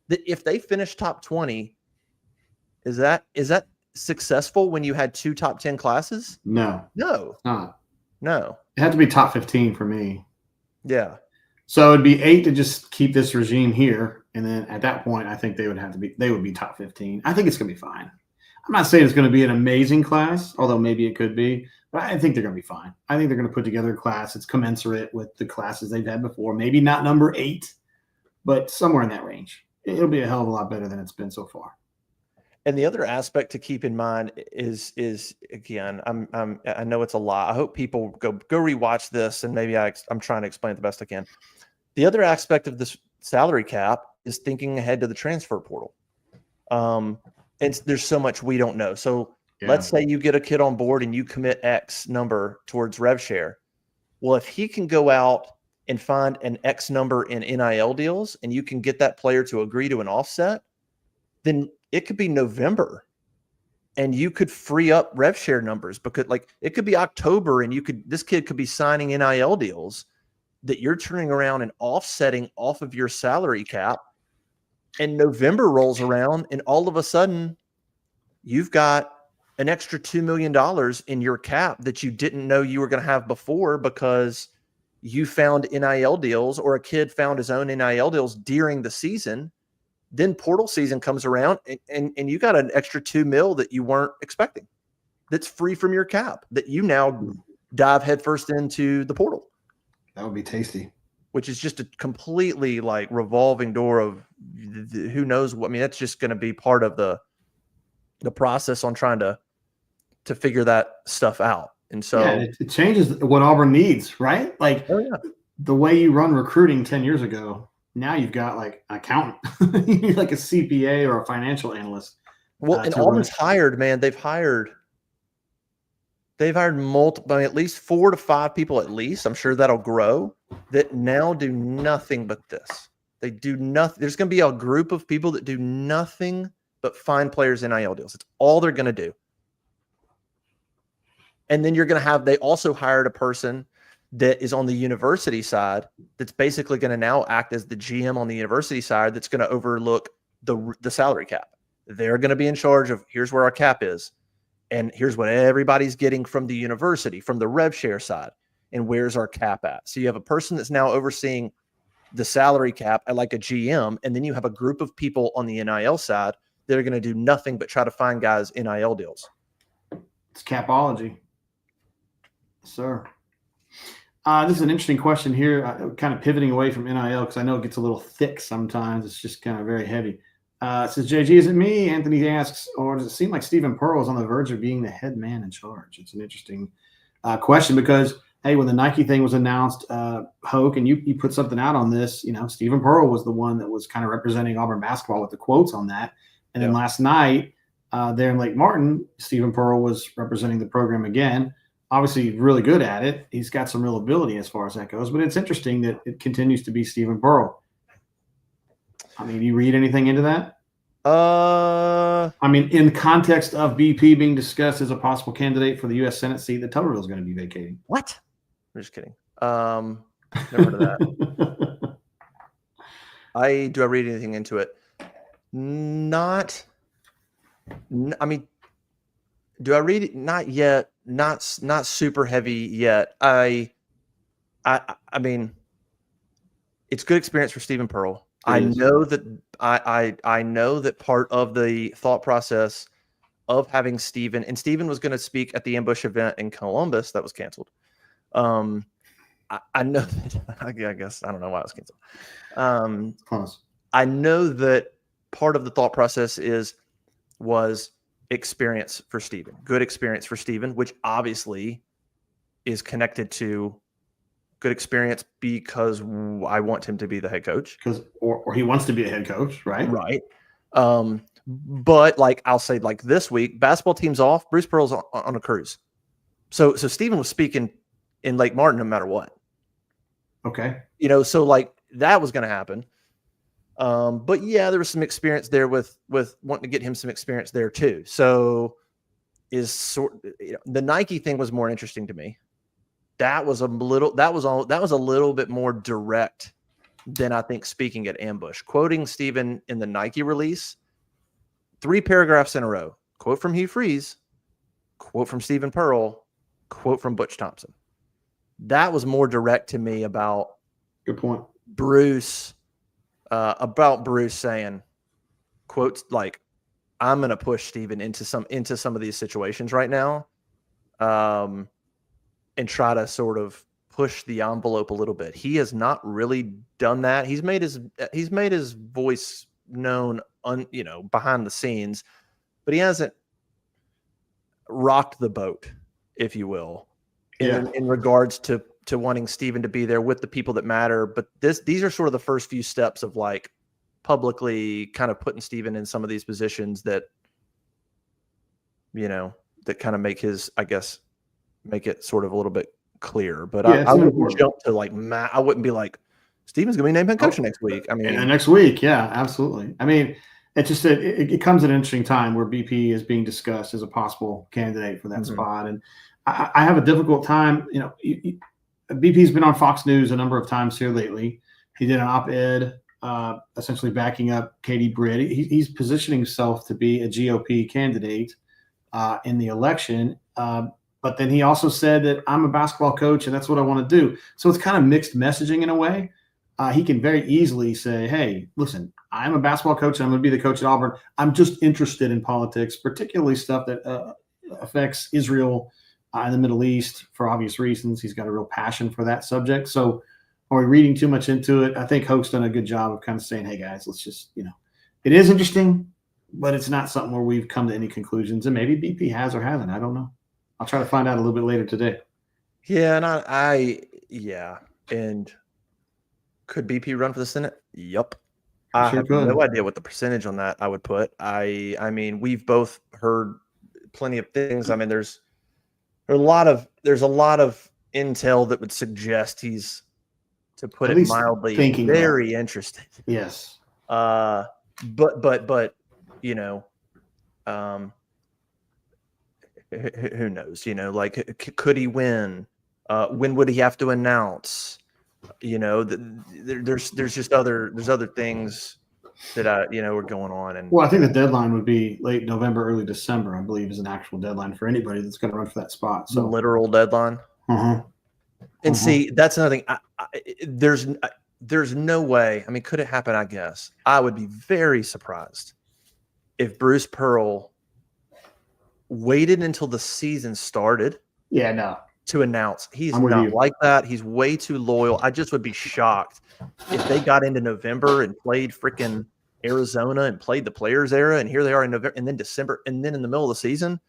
that if they finish top 20, is that successful when you had 2 top 10 classes? No. It's not. No. It had to be top 15 for me. Yeah. So it'd be 8 to just keep this regime here. And then at that point, I think they would be top 15. I think it's going to be fine. I'm not saying it's going to be an amazing class, although maybe it could be, but I think they're going to be fine. I think they're going to put together a class that's commensurate with the classes they've had before. Maybe not number 8, but somewhere in that range. It'll be a hell of a lot better than it's been so far. And the other aspect to keep in mind is again, I know it's a lot. I hope people go rewatch this, and maybe I'm trying to explain it the best I can. The other aspect of this salary cap is thinking ahead to the transfer portal. And there's so much we don't know. So let's say you get a kid on board and you commit X number towards rev share. Well, if he can go out and find an X number in NIL deals, and you can get that player to agree to an offset, then it could be November and you could free up rev share numbers, because like it could be October and this kid could be signing NIL deals that you're turning around and offsetting off of your salary cap. And November rolls around and all of a sudden you've got an extra $2 million in your cap that you didn't know you were going to have before because you found NIL deals or a kid found his own NIL deals during the season. Then portal season comes around and you got an extra $2 million that you weren't expecting. That's free from your cap that you now dive headfirst into the portal. That would be tasty. Which is just a completely like revolving door of who knows what. I mean, that's just going to be part of the process on trying to figure that stuff out. And so it changes what Auburn needs, right? Like the way you run recruiting 10 years ago, now you've got like an accountant, you need like a CPA or a financial analyst. Well, and Auburn's hired, man. They've hired multiple, I mean, at least 4 to 5 people at least. I'm sure that'll grow that now do nothing but this. They do nothing. There's going to be a group of people that do nothing but find players NIL deals. It's all they're going to do. And then you're going to have, they also hired a person that is on the university side that's basically going to now act as the GM on the university side that's going to overlook the salary cap. They're going to be in charge of here's where our cap is. And here's what everybody's getting from the university, from the rev share side, and where's our cap at. So you have a person that's now overseeing the salary cap at like a GM, and then you have a group of people on the NIL side that are going to do nothing but try to find guys NIL deals. It's capology. Sir. This is an interesting question here, kind of pivoting away from NIL because I know it gets a little thick sometimes. It's just kind of very heavy. It says, JG, is it me? Anthony asks, or does it seem like Stephen Pearl is on the verge of being the head man in charge? It's an interesting question because, hey, when the Nike thing was announced, Hoke, and you put something out on this, you know, Stephen Pearl was the one that was kind of representing Auburn basketball with the quotes on that. And then last night there in Lake Martin, Stephen Pearl was representing the program again. Obviously, really good at it. He's got some real ability as far as that goes. But it's interesting that it continues to be Stephen Pearl. I mean, do you read anything into that? I mean, in the context of BP being discussed as a possible candidate for the U.S. Senate seat, the Tuberville is going to be vacating. What? I'm just kidding. Never heard of that. Do I read anything into it? I mean, do I read it? Not yet. Not super heavy yet. I mean, it's good experience for Stephen Pearl. I know that I know that part of the thought process of having Stephen, and Stephen was going to speak at the Ambush event in Columbus that was canceled. I know that, I guess I don't know why it was canceled. I know that part of the thought process was experience for Stephen, good experience for Stephen, which obviously is connected to good experience because I want him to be the head coach. Or he wants to be a head coach, right? Right. But like I'll say, like this week, basketball team's off. Bruce Pearl's on a cruise. So Stephen was speaking in Lake Martin no matter what. Okay. You know, so like that was going to happen. But yeah, there was some experience there with wanting to get him some experience there too. So the Nike thing was more interesting to me. That was a little bit more direct than I think speaking at Ambush. Quoting Stephen in the Nike release, 3 paragraphs in a row. Quote from Hugh Freeze, quote from Stephen Pearl, quote from Butch Thompson. That was more direct to me about good point. Bruce saying quotes like, I'm going to push Stephen into some of these situations right now. And try to sort of push the envelope a little bit. He has not really done that. He's made his voice known behind the scenes, but he hasn't rocked the boat, if you will, in regards to wanting Stephen to be there with the people that matter. But these are sort of the first few steps of like publicly kind of putting Stephen in some of these positions that, that kind of make it sort of a little bit clear. But I wouldn't jump to like, I wouldn't be like, Stephen's going to be named head coach next week. I mean, next week. Yeah, absolutely. I mean, it's just that it comes at an interesting time where BP is being discussed as a possible candidate for that spot. And I have a difficult time, BP's been on Fox News a number of times here lately. He did an op-ed essentially backing up Katie Britt. He's positioning himself to be a GOP candidate. in the election. But then he also said that I'm a basketball coach and that's what I want to do. So it's kind of mixed messaging in a way. He can very easily say, hey, listen, I'm a basketball coach. And I'm going to be the coach at Auburn. I'm just interested in politics, particularly stuff that affects Israel in the Middle East for obvious reasons. He's got a real passion for that subject. So are we reading too much into it? I think Hoke's done a good job of kind of saying, hey, guys, let's just, it is interesting, but it's not something where we've come to any conclusions. And maybe BP has or hasn't. I don't know. I'll try to find out a little bit later today. Yeah, and and could BP run for the Senate? Yup. I have no idea what the percentage on that I would put. I mean, we've both heard plenty of things. I mean, there's a lot of intel that would suggest he's, to put it mildly, very interested. Yes. But who knows? Could he win? When would he have to announce? There's just other things that are going on. And I think the deadline would be late November, early December. I believe is an actual deadline for anybody that's going to run for that spot. So literal deadline. And see, that's another thing. There's no way. I mean, could it happen? I guess I would be very surprised if Bruce Pearl waited until the season started. Yeah, no. To announce. He's not like that. He's way too loyal. I just would be shocked if they got into November and played freaking Arizona and played the Players Era, and here they are in November and then December and then in the middle of the season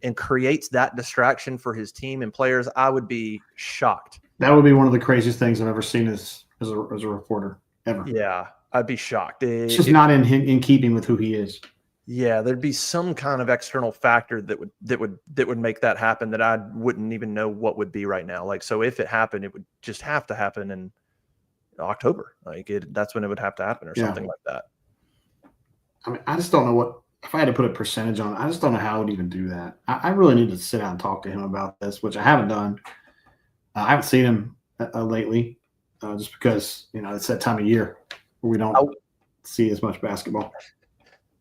and creates that distraction for his team and players. I would be shocked. That would be one of the craziest things I've ever seen as a reporter ever. Yeah, I'd be shocked. It's just not in keeping with who he is. Yeah, there'd be some kind of external factor that would make that happen that I wouldn't even know what would be right now. So if it happened, it would just have to happen in October. That's when it would have to happen or something like that. I mean, I just don't know if I had to put a percentage on it, I just don't know how I would even do that. I really need to sit down and talk to him about this, which I haven't done. I haven't seen him lately just because, it's that time of year where we don't see as much basketball.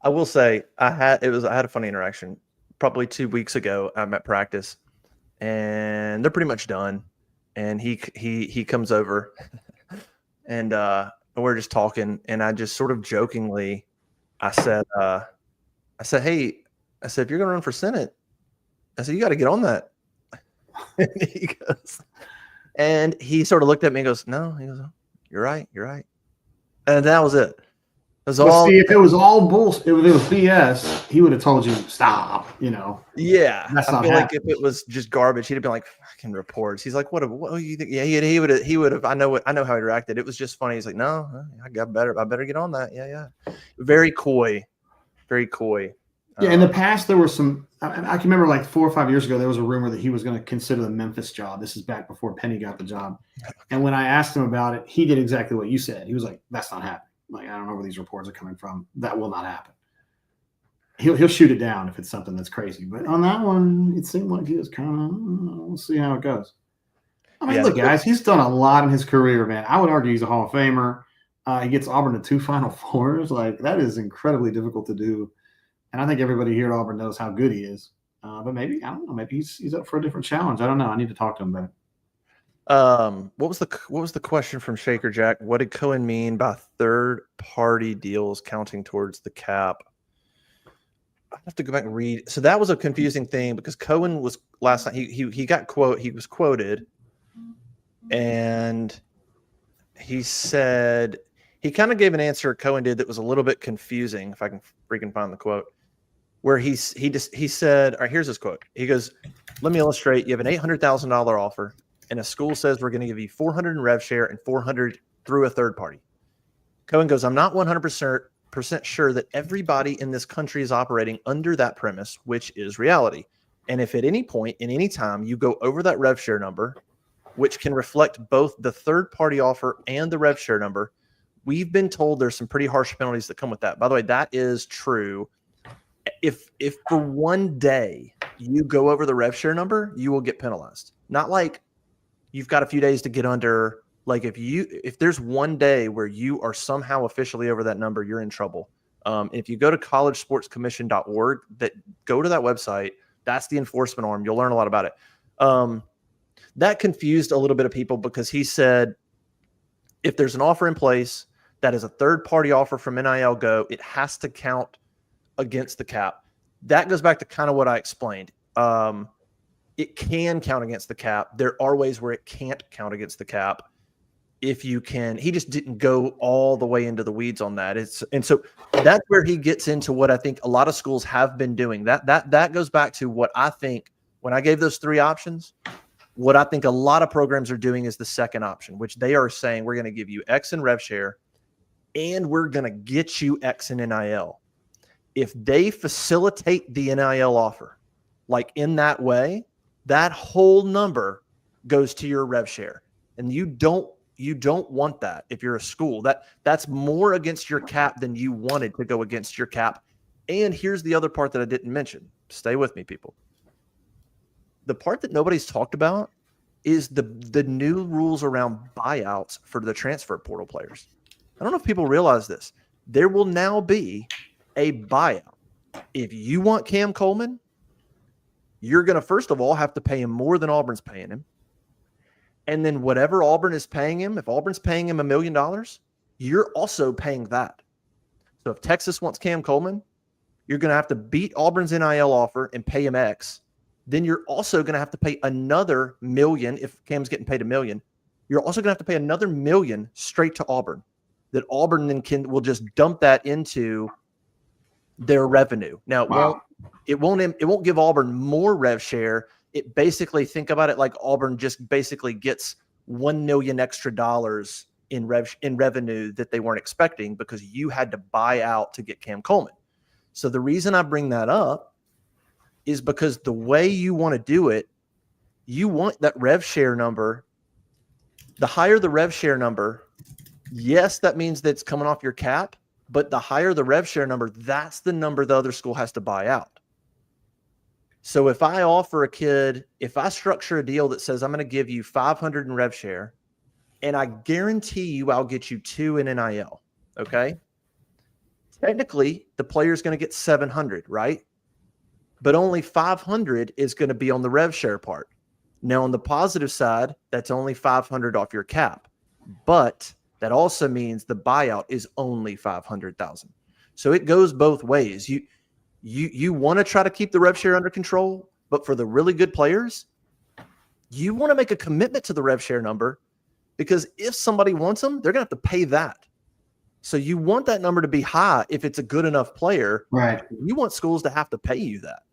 I will say I had a funny interaction probably 2 weeks ago. I'm at practice and they're pretty much done. And he comes over and we're just talking. And I just sort of jokingly, I said, hey, if you're going to run for Senate, I said, you got to get on that. And he sort of looked at me and goes, no, he goes, oh, you're right. And that was it. If it was all bullshit, if it was BS, he would have told you stop. Yeah, that's I not feel happening. like if it was just garbage, he'd have been like fucking reports. He's like, what do you think? Yeah, he would have. I know how he reacted. It was just funny. He's like, no, I better get on that. Yeah. Very coy. Yeah, in the past there were some. I can remember like 4 or 5 years ago there was a rumor that he was going to consider the Memphis job. This is back before Penny got the job. And when I asked him about it, he did exactly what you said. He was like, that's not happening. Like, I don't know where these reports are coming from. That will not happen. He'll shoot it down if it's something that's crazy. But on that one, it seemed like he was kind of, we'll see how it goes. I mean, look, guys, he's done a lot in his career, man. I would argue he's a Hall of Famer. He gets Auburn to 2 Final Fours. Like, that is incredibly difficult to do. And I think everybody here at Auburn knows how good he is. But maybe, I don't know, maybe he's up for a different challenge. I don't know. I need to talk to him about it. What was the question from Shaker Jack? What did Cohen mean by third-party deals counting towards the cap? I have to go back and read. So that was a confusing thing because Cohen was last night. He was quoted, and he said he kind of gave an answer Cohen did that was a little bit confusing. If I can freaking find the quote, where he said, all right, here's his quote. He goes, "Let me illustrate. You have an $800,000 offer." And a school says we're going to give you 400 in rev share and 400 through a third party. Cohen goes, I'm not 100% sure that everybody in this country is operating under that premise, which is reality. And if at any point in any time you go over that rev share number, which can reflect both the third party offer and the rev share number, we've been told there's some pretty harsh penalties that come with that. By the way, that is true. If for one day you go over the rev share number, you will get penalized. Not like you've got a few days to get under. Like if there's one day where you are somehow officially over that number, you're in trouble. If you go to collegesportscommission.org, Go to that website. That's the enforcement arm. You'll learn a lot about it. That confused a little bit of people because he said if there's an offer in place that is a third-party offer from NIL Go, it has to count against the cap. That goes back to kind of what I explained. It can count against the cap. There are ways where it can't count against the cap. If you can, he just didn't go all the way into the weeds on that. And so that's where he gets into what I think a lot of schools have been doing. That goes back to what I think when I gave those 3 options. What I think a lot of programs are doing is the second option, which they are saying we're going to give you X in rev share and we're going to get you X in NIL. If they facilitate the NIL offer, like in that way, that whole number goes to your rev share. And you don't want that if you're a school. That's more against your cap than you wanted to go against your cap. And here's the other part that I didn't mention. Stay with me, people. The part that nobody's talked about is the new rules around buyouts for the transfer portal players. I don't know if people realize this. There will now be a buyout. If you want Cam Coleman, you're going to, first of all, have to pay him more than Auburn's paying him. And then whatever Auburn is paying him, if Auburn's paying him $1 million, you're also paying that. So if Texas wants Cam Coleman, you're going to have to beat Auburn's NIL offer and pay him X. Then you're also going to have to pay another $1 million. If Cam's getting paid $1 million, you're also going to have to pay another $1 million straight to Auburn. That Auburn then will just dump that into their revenue. Now, Wow. it won't give Auburn more rev share. It basically, think about it like Auburn just basically gets $1 million extra in revenue that they weren't expecting because you had to buy out to get Cam Coleman. So the reason I bring that up is because the way you want to do it, you want that rev share number. The higher the rev share number, yes, that means that it's coming off your cap, but the higher the rev share number, that's the number the other school has to buy out. So if I offer a kid, if I structure a deal that says I'm going to give you 500 in rev share, and I guarantee you I'll get you 2 in NIL, okay? Technically, the player's going to get 700, right? But only 500 is going to be on the rev share part. Now, on the positive side, that's only 500 off your cap. But that also means the buyout is only 500,000. So it goes both ways. You want to try to keep the rev share under control, but for the really good players, you want to make a commitment to the rev share number because if somebody wants them, they're going to have to pay that. So you want that number to be high if it's a good enough player. Right. You want schools to have to pay you that.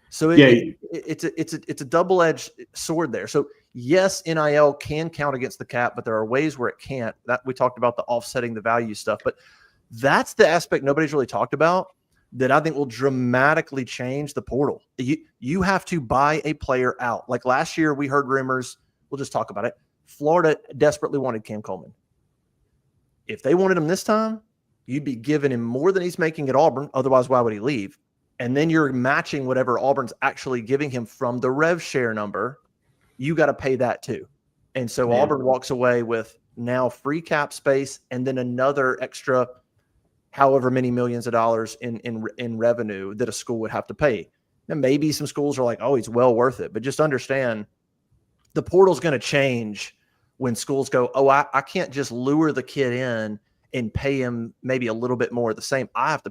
So it's a double-edged sword there. So yes, NIL can count against the cap, but there are ways where it can't. That we talked about the offsetting the value stuff, but that's the aspect nobody's really talked about that I think will dramatically change the portal. You have to buy a player out. Like last year, we heard rumors. We'll just talk about it. Florida desperately wanted Cam Coleman. If they wanted him this time, you'd be giving him more than he's making at Auburn. Otherwise, why would he leave? And then you're matching whatever Auburn's actually giving him from the rev share number. You got to pay that too. And so Auburn walks away with now free cap space and then another extra however many millions of dollars in revenue that a school would have to pay. Now, maybe some schools are like, oh, it's well worth it. But just understand the portal's going to change when schools go, oh, I can't just lure the kid in and pay him maybe a little bit more of the same. I'll have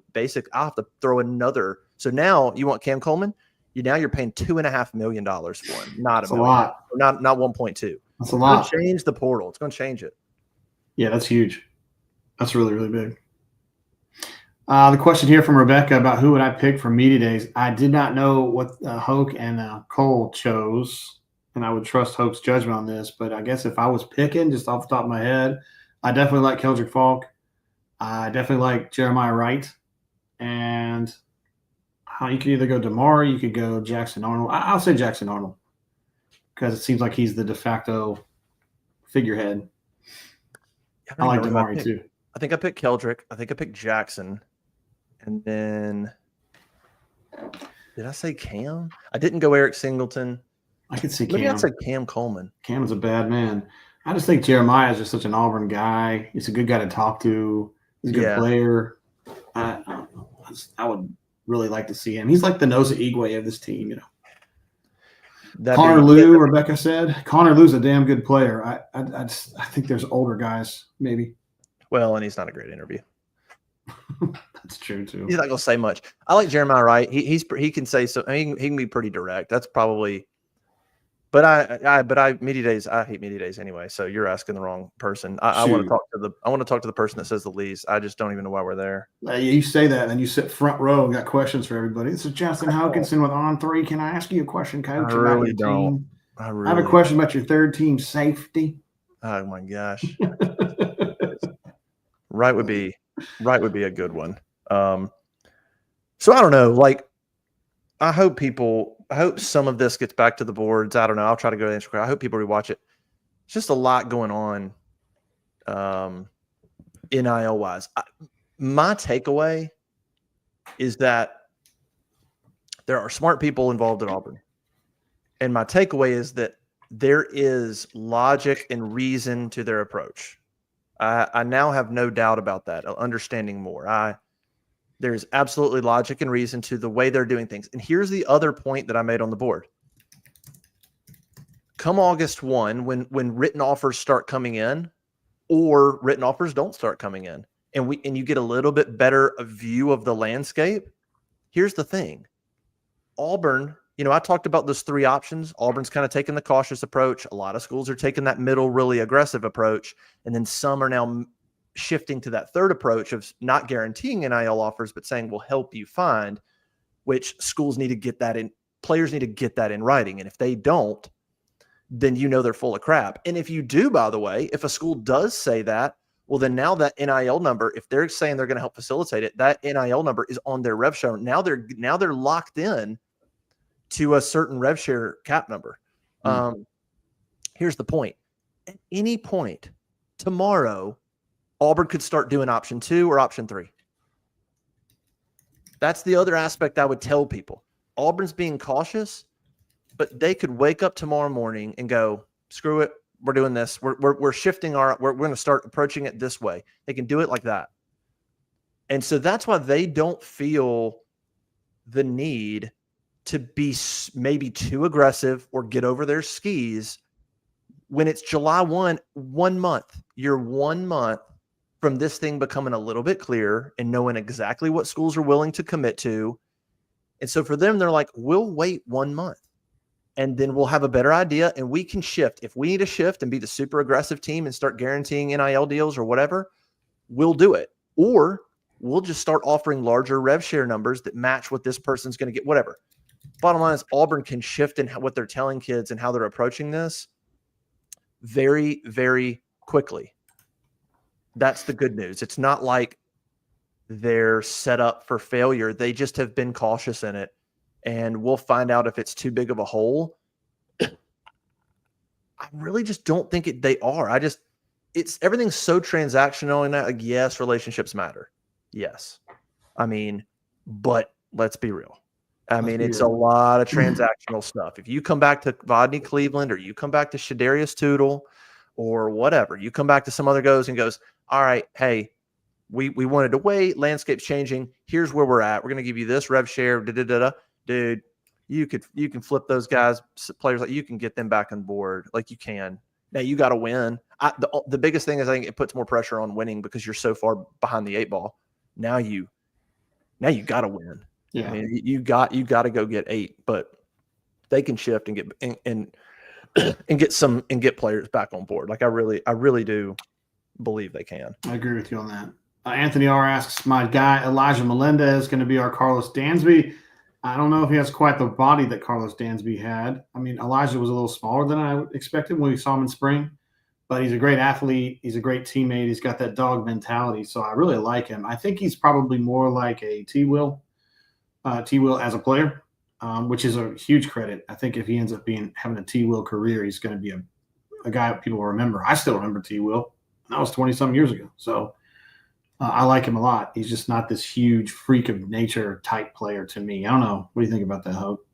to throw another. So now you want Cam Coleman, you're paying $2.5 million for him, not a lot, not 1.2. That's a lot. It's going to change the portal. It's going to change it. Yeah, that's huge. That's really, really big. The question here from Rebecca about who would I pick for media days. I did not know what Hoke and Cole chose, and I would trust Hoke's judgment on this. But I guess if I was picking just off the top of my head, I definitely like Keldrick Falk. I definitely like Jeremiah Wright. And you could either go DeMar, you could go Jackson Arnold. I'll say Jackson Arnold because it seems like he's the de facto figurehead. I like DeMar too. I think I picked Keldrick. I think I picked Jackson. And then did I say Cam? I didn't go Eric Singleton. I could see Cam. Maybe I said Cam Coleman. Cam is a bad man. I just think Jeremiah is just such an Auburn guy. He's a good guy to talk to. He's a good player. I really like to see him. He's like the Nosa Igwe of this team, you know. That'd Connor be- Liu, Rebecca said. Connor Liu's a damn good player. I think there's older guys, maybe. Well, and he's not a great interview. That's true too. He's not going to say much. I like Jeremiah Wright. He can say so. I mean, he can be pretty direct. That's probably. But I media days. I hate media days anyway. So you're asking the wrong person. I want to talk to the person that says the least. I just don't even know why we're there. You say that, and you sit front row and got questions for everybody. This is Justin Hokanson with On Three. Can I ask you a question, Coach? I really about your don't. Team? I have a question about your third team safety. Oh my gosh. Right would be a good one. So I don't know. Like, I hope some of this gets back to the boards. I don't know. I'll try to go to Instagram. I hope people rewatch it. It's just a lot going on, NIL wise. My takeaway is that there are smart people involved at Auburn, and my takeaway is that there is logic and reason to their approach. I now have no doubt about that. Understanding more, there's absolutely logic and reason to the way they're doing things. And here's the other point that I made on the board. Come August 1, when written offers start coming in, or written offers don't start coming in, and you get a little bit better view of the landscape. Here's the thing. Auburn, I talked about those three options. Auburn's kind of taking the cautious approach. A lot of schools are taking that middle, really aggressive approach. And then some are now shifting to that third approach of not guaranteeing NIL offers, but saying we'll help you find, which schools need to get that in. Players need to get that in writing. And if they don't, then they're full of crap. And if you do, by the way, if a school does say that, well, then now that NIL number, if they're saying they're going to help facilitate it, that NIL number is on their rev share. Now they're locked in to a certain rev share cap number. Here's the point. At any point tomorrow, Auburn could start doing option 2 or option 3. That's the other aspect I would tell people. Auburn's being cautious, but they could wake up tomorrow morning and go, screw it. We're doing this. We're shifting we're going to start approaching it this way. They can do it like that. And so that's why they don't feel the need to be maybe too aggressive or get over their skis when it's July 1 month. You're 1 month from this thing becoming a little bit clearer and knowing exactly what schools are willing to commit to. And so for them, they're like, we'll wait 1 month and then we'll have a better idea and we can shift. If we need to shift and be the super aggressive team and start guaranteeing NIL deals or whatever, we'll do it. Or we'll just start offering larger rev share numbers that match what this person's going to get, whatever. Bottom line is Auburn can shift in what they're telling kids and how they're approaching this very, very quickly. That's the good news. It's not like they're set up for failure. They just have been cautious in it, and we'll find out if it's too big of a hole. I really just don't think they are. Everything's so transactional in that. Like, yes, relationships matter. Yes. But let's be real. It's a lot of transactional stuff. If you come back to Vodney Cleveland or you come back to Shadarius Tootle or whatever, you come back to some other goes, all right, hey, we wanted to wait. Landscape's changing. Here's where we're at. We're going to give you this rev share. Dude, you can flip those guys, players, like you can get them back on board. Like you can. Now you got to win. The biggest thing is I think it puts more pressure on winning because you're so far behind the 8 ball. Now you got to win. Yeah. You got to go get 8, but they can shift and get and get players back on board. Like I really do believe they can. I agree with you on that. Anthony R asks, my guy Elijah Melendez is going to be our Carlos Dansby. I don't know if he has quite the body that Carlos Dansby had. Elijah was a little smaller than I expected when we saw him in spring, but he's a great athlete. He's a great teammate. He's got that dog mentality. So I really like him. I think he's probably more like a T-Will as a player, which is a huge credit. I think if he ends up having a T-Will career, he's going to be a guy that people will remember. I still remember T-Will. That was 20-some years ago. So I like him a lot. He's just not this huge freak of nature type player to me. I don't know. What do you think about that, Hope?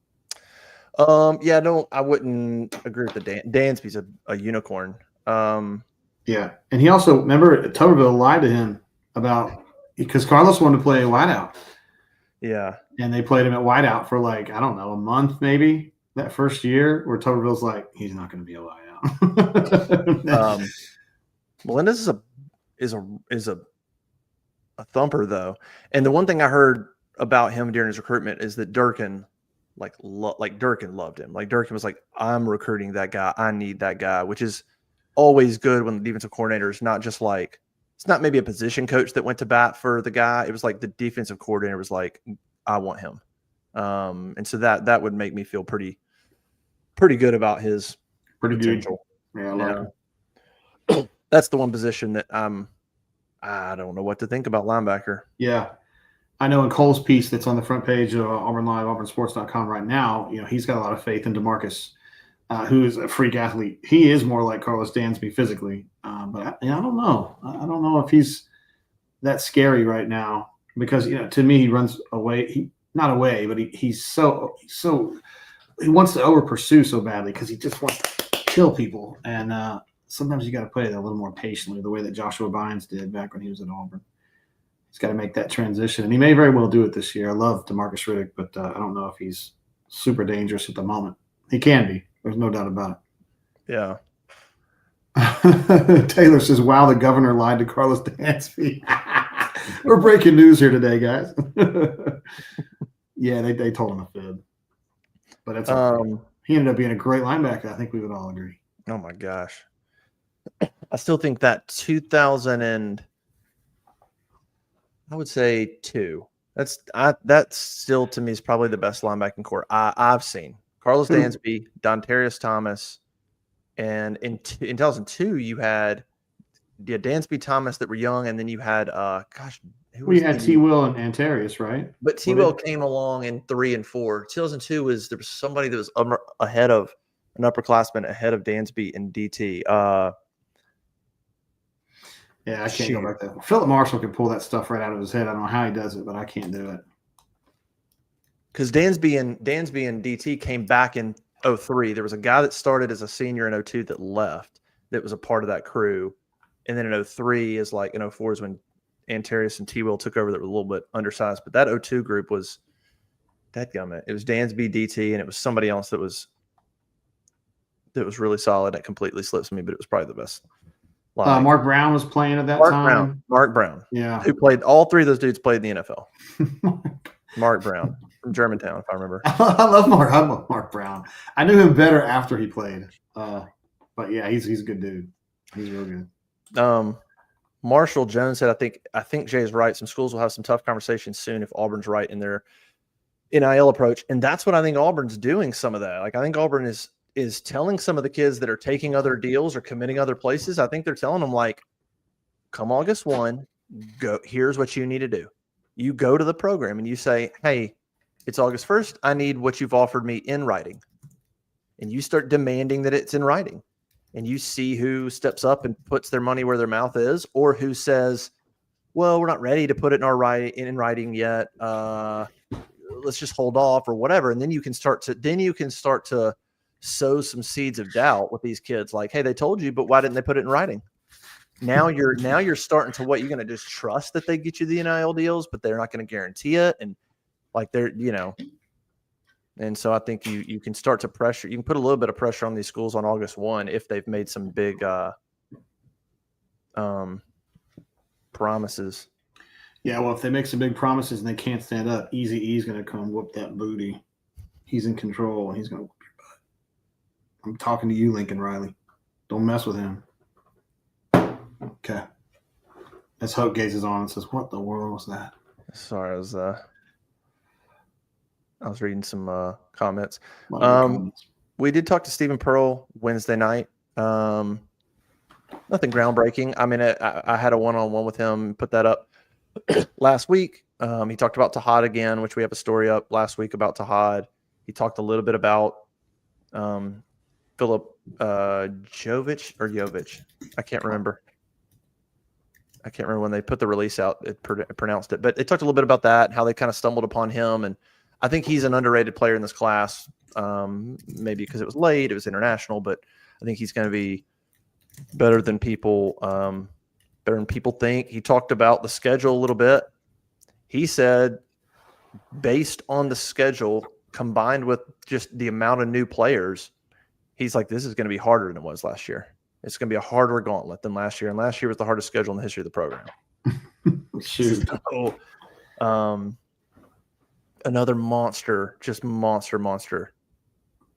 I wouldn't agree with the Dansby's a unicorn. Yeah. And he also, remember, Tuberville lied to him because Carlos wanted to play a wideout. Yeah. And they played him at wideout for like, I don't know, a month maybe that first year, where Tuberville's like, he's not going to be a wideout. Melendez is a thumper though. And the one thing I heard about him during his recruitment is that Durkin Durkin loved him. Like Durkin was like, I'm recruiting that guy. I need that guy, which is always good when the defensive coordinator is not just like, it's not maybe a position coach that went to bat for the guy. It was like the defensive coordinator was like, I want him. And so that would make me feel pretty good about his potential. Good. Yeah, I like him. That's the one position that I don't know what to think about linebacker. Yeah. I know in Cole's piece that's on the front page of Auburn Live, auburnsports.com right now, he's got a lot of faith in DeMarcus, who is a freak athlete. He is more like Carlos Dansby physically, but I don't know. I don't know if he's that scary right now because, to me, he runs away. Not away, but he's so he wants to over pursue so badly because he just wants to kill people. And sometimes you got to play that a little more patiently, the way that Joshua Bynes did back when he was at Auburn. He's got to make that transition, and he may very well do it this year. I love DeMarcus Riddick, but I don't know if he's super dangerous at the moment. He can be. There's no doubt about it. Yeah. Taylor says, wow, the governor lied to Carlos Dansby. We're breaking news here today, guys. Yeah, they told him a fib. But that's okay. He ended up being a great linebacker. I think we would all agree. Oh, my gosh. I still think that 2000 I would say 2. That's still to me is probably the best linebacking core I've seen. Carlos Dansby, Dontarius Thomas, and in 2002 you had Dansby, Thomas that were young, and then you had we had T. Will and Antarius, right? But T. Will came along in 3 and 4. 2002 there was somebody that was ahead of an upperclassman ahead of Dansby and DT. Yeah, I can't go back there. Philip Marshall can pull that stuff right out of his head. I don't know how he does it, but I can't do it. Because Dansby and DT came back in 03. There was a guy that started as a senior in 02 that left that was a part of that crew. And then in 03 is like in 04 is when Antarius and T. Will took over that were a little bit undersized. But that 02 group was dadgummit. It was Dansby, DT, and it was somebody else that was really solid. That completely slips me, but it was probably the best. Mark Brown was playing at that time. Mark Brown. Yeah. Who played, all three of those dudes played in the NFL. Mark Brown from Germantown, if I remember. I love Mark Brown. I knew him better after he played. But yeah, he's a good dude. He's real good. Marshall Jones said, I think Jay is right. Some schools will have some tough conversations soon if Auburn's right in their NIL approach. And that's what I think Auburn's doing some of that. Like I think Auburn is telling some of the kids that are taking other deals or committing other places. I think they're telling them like, come August 1, go, here's what you need to do. You go to the program and you say, hey, it's August 1st. I need what you've offered me in writing. And you start demanding that it's in writing. And you see who steps up and puts their money where their mouth is, or who says, well, we're not ready to put it in writing yet. Let's just hold off or whatever. And then you can start to sow some seeds of doubt with these kids. Like, hey, they told you, but why didn't they put it in writing? Now you're starting to you're going to just trust that they get you the NIL deals, but they're not going to guarantee it. And like and so I think you can start to pressure. You can put a little bit of pressure on these schools on August 1 if they've made some big promises. Yeah, well, if they make some big promises and they can't stand up, Easy E's going to come whoop that booty. He's in control and he's going to whoop your butt. I'm talking to you, Lincoln Riley. Don't mess with him. Okay. As Hope gazes on and says, "What the world was that?" Sorry, I was reading some comments. We did talk to Stephen Pearl Wednesday night. Nothing groundbreaking. I mean, I had a one-on-one with him, put that up last week. He talked about Tahad again, which we have a story up last week about Tahad. He talked a little bit about Philip Jovich. I can't remember. When they put the release out, it pronounced it. But they talked a little bit about that, how they kind of stumbled upon him. And I think he's an underrated player in this class, maybe because it was late, it was international, but I think he's going to be better than people think. He talked about the schedule a little bit. He said based on the schedule combined with just the amount of new players, he's like, this is going to be harder than it was last year. It's going to be a harder gauntlet than last year. And last year was the hardest schedule in the history of the program. Shoot. So, another monster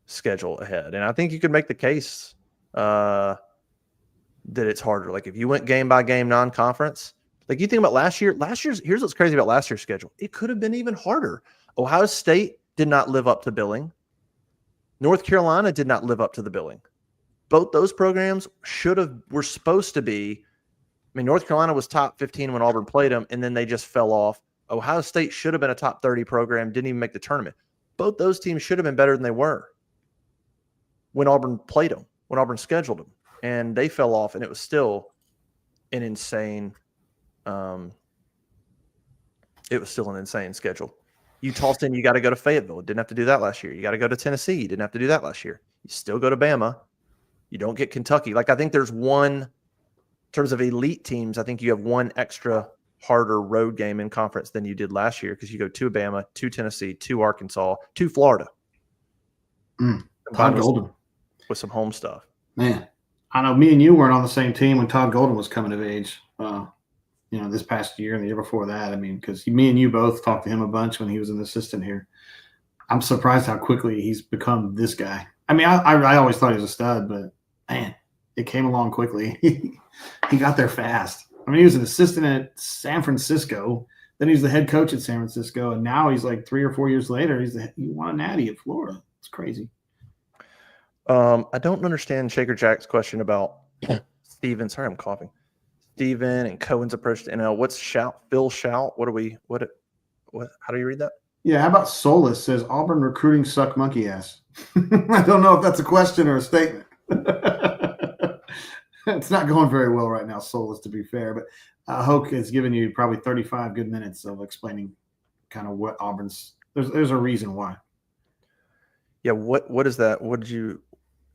schedule ahead. And I think you could make the case that it's harder. Like if you went game by game non-conference, like you think about last year's, here's what's crazy about last year's schedule. It could have been even harder. Ohio State did not live up to billing. North Carolina did not live up to the billing. Both those programs were supposed to be. I mean, North Carolina was top 15 when Auburn played them, and then they just fell off. Ohio State should have been a top 30 program, didn't even make the tournament. Both those teams should have been better than they were when Auburn played them, when Auburn scheduled them, and they fell off, and it was still an insane schedule. You tossed in, you got to go to Fayetteville. Didn't have to do that last year. You got to go to Tennessee. You didn't have to do that last year. You still go to Bama. You don't get Kentucky. Like, I think there's one, in terms of elite teams, I think you have one extra harder road game in conference than you did last year because you go to Bama, to Tennessee, to Arkansas, to Florida. Todd Golden. With some home stuff. Man, I know me and you weren't on the same team when Todd Golden was coming of age. This past year and the year before that. I mean, because me and you both talked to him a bunch when he was an assistant here. I'm surprised how quickly he's become this guy. I mean, I always thought he was a stud, but man, it came along quickly. He got there fast. I mean, he was an assistant at San Francisco. Then he's the head coach at San Francisco, and now he's like 3 or 4 years later. He won a natty at Florida. It's crazy. I don't understand Shaker Jack's question about Steven. Sorry, I'm coughing. Steven and Cohen's approach to NIL. What's shout? Phil shout? What? How do you read that? Yeah, how about Solis says Auburn recruiting suck monkey ass? I don't know if that's a question or a statement. It's not going very well right now, Solis, to be fair. But Hoke has given you probably 35 good minutes of explaining kind of what Auburn's – there's a reason why. Yeah, what is that? What did you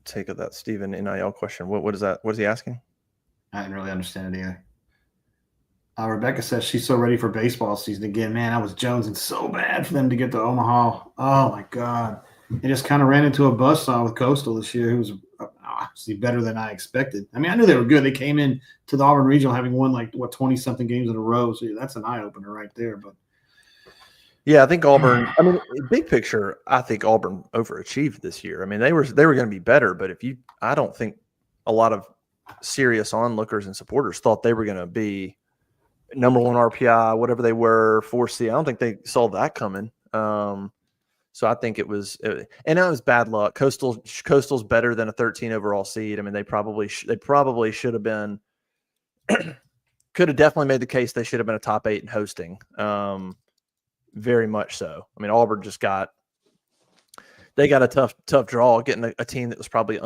take of that Steven NIL question? What is that? What is he asking? I didn't really understand it either. Rebecca says she's so ready for baseball season again. Man, I was jonesing so bad for them to get to Omaha. Oh, my God. They just kind of ran into a buzzsaw with Coastal this year, who was obviously better than I expected. I mean, I knew they were good. They came in to the Auburn Regional having won 20-something games in a row. So that's an eye-opener right there. But yeah, I think Auburn – I mean, big picture, I think Auburn overachieved this year. I mean, they were going to be better, but I don't think a lot of serious onlookers and supporters thought they were going to be number 1 RPI, whatever they were, 4C. I don't think they saw that coming. So I think it was bad luck. Coastal's better than a 13 overall seed. I mean, they probably should have been. Could have definitely made the case they should have been a top 8 in hosting. Very much so. I mean, Auburn got a tough draw getting a team that was probably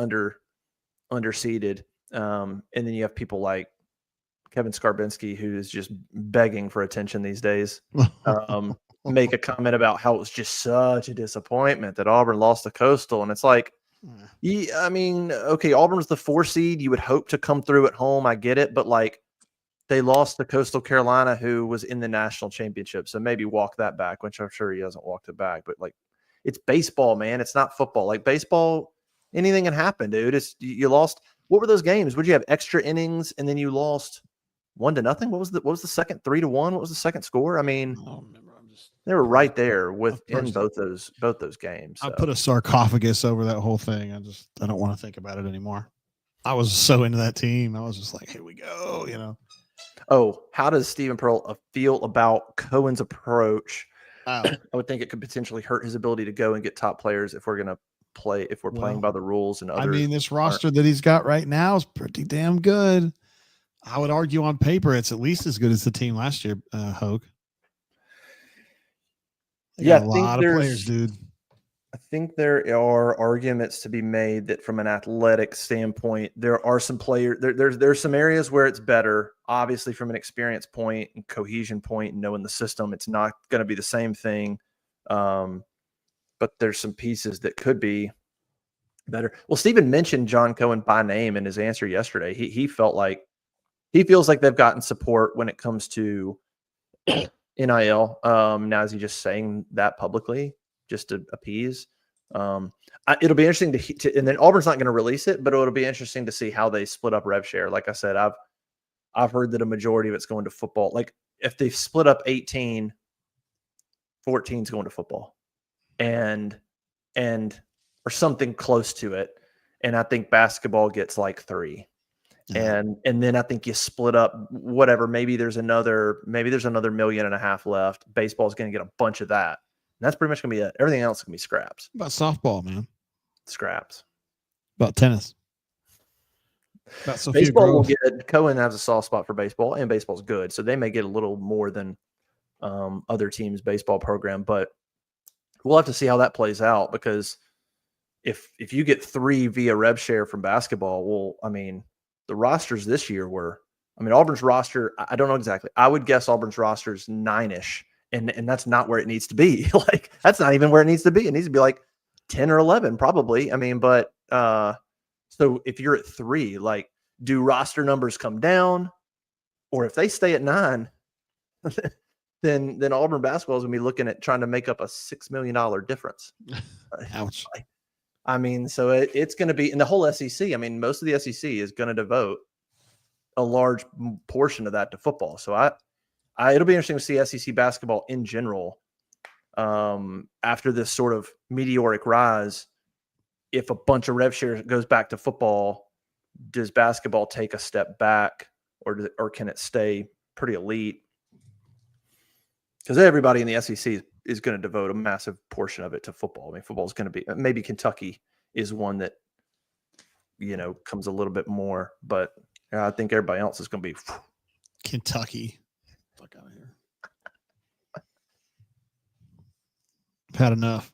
underseeded. And then you have people like Kevin Skarbinski, who is just begging for attention these days. Make a comment about how it was just such a disappointment that Auburn lost to Coastal. And it's like, I mean, okay, Auburn's the 4 seed. You would hope to come through at home. I get it. But like, they lost to Coastal Carolina, who was in the national championship. So maybe walk that back, which I'm sure he hasn't walked it back. But like, it's baseball, man. It's not football. Like baseball, anything can happen, dude. You lost. What were those games? Would you have extra innings and then you lost 1-0? What was the second? 3-1? What was the second score? I mean, I don't remember. They were right there within both those games. So. I put a sarcophagus over that whole thing. I don't want to think about it anymore. I was so into that team. I was just like, here we go, Oh, how does Stephen Pearl feel about Cohen's approach? Oh. I would think it could potentially hurt his ability to go and get top players if we're going to play, if we're playing by the rules and others. I mean, this roster that he's got right now is pretty damn good. I would argue on paper it's at least as good as the team last year, Hogue. Yeah, a lot of players, dude. I think there are arguments to be made that from an athletic standpoint, there are some players. There's some areas where it's better. Obviously, from an experience point and cohesion point and knowing the system, it's not going to be the same thing. But there's some pieces that could be better. Well, Stephen mentioned John Cohen by name in his answer yesterday. He feels like they've gotten support when it comes to NIL. Now is he just saying that publicly just to appease? It'll be interesting to and then Auburn's not going to release it, but it'll be interesting to see how they split up rev share. Like I said, I've heard that a majority of it's going to football. Like if they split up 18, 14 is going to football, and or something close to it. And I think basketball gets like 3. And then I think you split up whatever. Maybe there's another $1.5 million left. Baseball is going to get a bunch of that. And that's pretty much going to be it. Everything else is going to be scraps. About softball, man. Scraps. About tennis. About Sophia Baseball will Grove. get Cohen has a soft spot for baseball, and baseball's good, so they may get a little more than other teams' baseball program. But we'll have to see how that plays out, because if you get 3 via rev share from basketball, well, I mean, the rosters this year were, I mean, Auburn's roster, I don't know exactly. I would guess Auburn's roster is 9-ish, and that's not where it needs to be. Like, that's not even where it needs to be. It needs to be like 10 or 11 probably. I mean, but so if you're at 3, like, do roster numbers come down? Or if they stay at 9, then Auburn basketball is going to be looking at trying to make up a $6 million difference. Ouch. I mean, so it's going to be in the whole SEC. I mean, most of the SEC is going to devote a large portion of that to football. So it'll be interesting to see SEC basketball in general after this sort of meteoric rise. If a bunch of rev share goes back to football, does basketball take a step back, or can it stay pretty elite? Because everybody in the SEC is going to devote a massive portion of it to football. I mean, football is going to be, maybe Kentucky is one that, comes a little bit more, but I think everybody else is going to be Kentucky. Fuck out of here. I've had enough.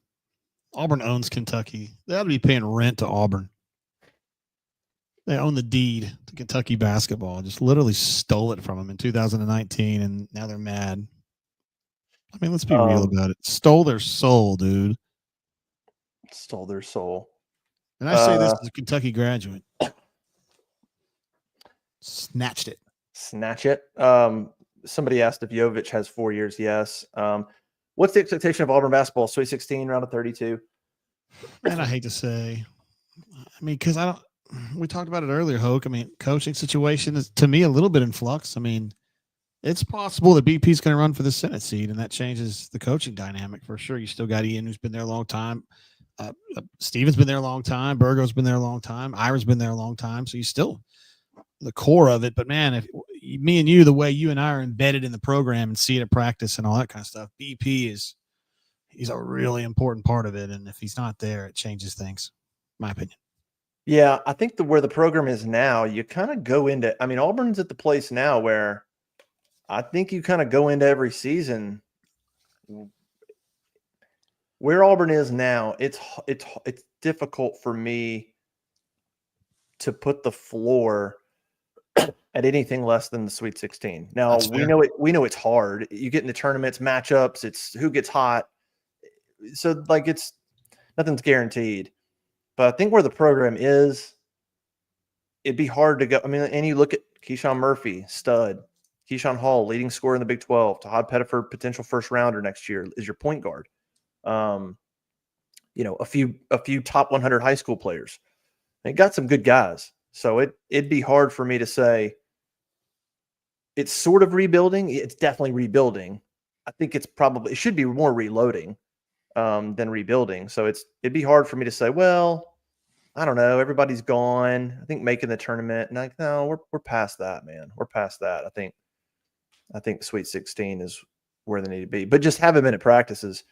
Auburn owns Kentucky. They ought to be paying rent to Auburn. They own the deed to Kentucky basketball. Just literally stole it from them in 2019, and now they're mad. I mean, let's be real about it. Stole their soul, dude. Stole their soul. And I say this as a Kentucky graduate. Snatched it. Snatch it. Somebody asked if Jovic has 4 years. Yes. What's the expectation of Auburn basketball? Sweet 16, round of 32. And I hate to say, I mean, because we talked about it earlier, Hoke. I mean, coaching situation is, to me, a little bit in flux. I mean, it's possible that BP is going to run for the Senate seat, and that changes the coaching dynamic for sure. You still got Ian, who's been there a long time. Steven's been there a long time. Burgo's been there a long time. Ira's been there a long time. So you still the core of it. But, man, if me and you, the way you and I are embedded in the program and see it at practice and all that kind of stuff, BP he's a really important part of it. And if he's not there, it changes things, my opinion. Yeah, I think where the program is now, you kind of go into – I mean, Auburn's at the place now where I think you kind of go into every season – where Auburn is now, it's difficult for me to put the floor at anything less than the Sweet 16. Now we know it's hard. You get into tournaments, matchups, it's who gets hot. So like nothing's guaranteed. But I think where the program is, it'd be hard to go. I mean, and you look at Keyshawn Murphy, stud, Keyshawn Hall, leading scorer in the Big 12, Todd Pettiford, potential first rounder next year, is your point guard. A few top 100 high school players. They got some good guys. So it'd be hard for me to say it's sort of rebuilding. It's definitely rebuilding. I think it should be more reloading than rebuilding. So it'd be hard for me to say, well, I don't know. Everybody's gone. I think making the tournament. And no, we're past that, man. We're past that. I think the Sweet 16 is where they need to be. But just having been at practices,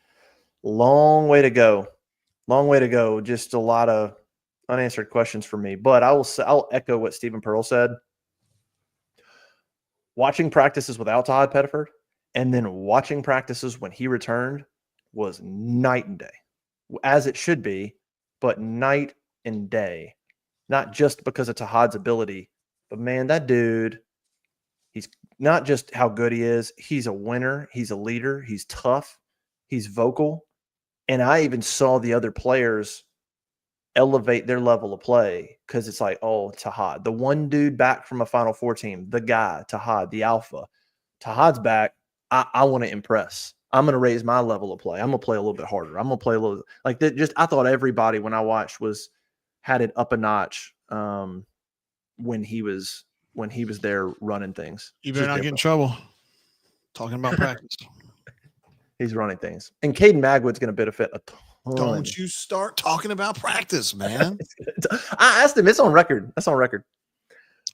long way to go. Long way to go. Just a lot of unanswered questions for me. But I'll echo what Stephen Pearl said. Watching practices without Todd Pettiford and then watching practices when he returned was night and day, as it should be, but night and day. Not just because of Tahad's ability, but man, that dude, he's not just how good he is. He's a winner. He's a leader. He's tough. He's vocal. And I even saw the other players elevate their level of play because it's like, oh, Tahad, the one dude back from a Final Four team, the guy, Tahad, the alpha. Tahad's back. I want to impress. I'm going to raise my level of play. I'm going to play a little bit harder. I'm going to play a little like that. Just I thought everybody when I watched had it up a notch when he was there running things. You better not get in trouble talking about practice. He's running things, and Caden Magwood's going to benefit a ton. Don't you start talking about practice, man. I asked him. It's on record. That's on record.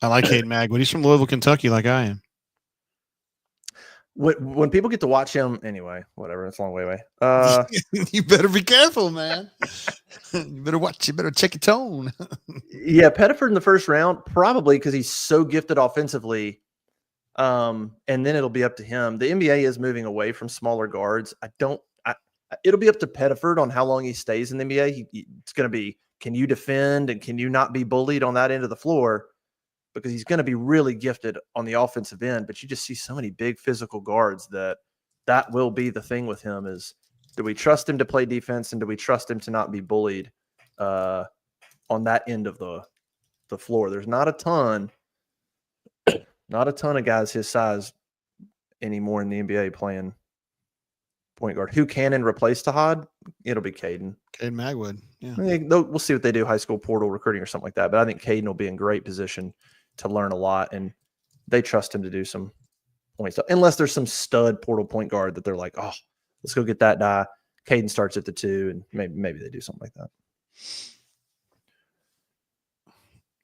I like Caden Magwood. He's from Louisville, Kentucky, like I am. When people get to watch him, anyway, whatever. It's a long way away. You better be careful, man. You better watch. You better check your tone. Yeah, Pettiford in the first round, probably because he's so gifted offensively. And then it'll be up to him. The NBA is moving away from smaller guards. It'll be up to Pettiford on how long he stays in the NBA. It's going to be, can you defend and can you not be bullied on that end of the floor? Because he's going to be really gifted on the offensive end, but you just see so many big physical guards that will be the thing with him is, do we trust him to play defense and do we trust him to not be bullied on that end of the floor? There's not a ton of guys his size anymore in the NBA playing point guard. Who can replace Tahad? It'll be Caden. Caden Magwood. Yeah. We'll see what they do, high school portal recruiting or something like that. But I think Caden will be in great position to learn a lot, and they trust him to do some points. Unless there's some stud portal point guard that they're like, oh, let's go get that guy. Caden starts at the 2, and maybe they do something like that.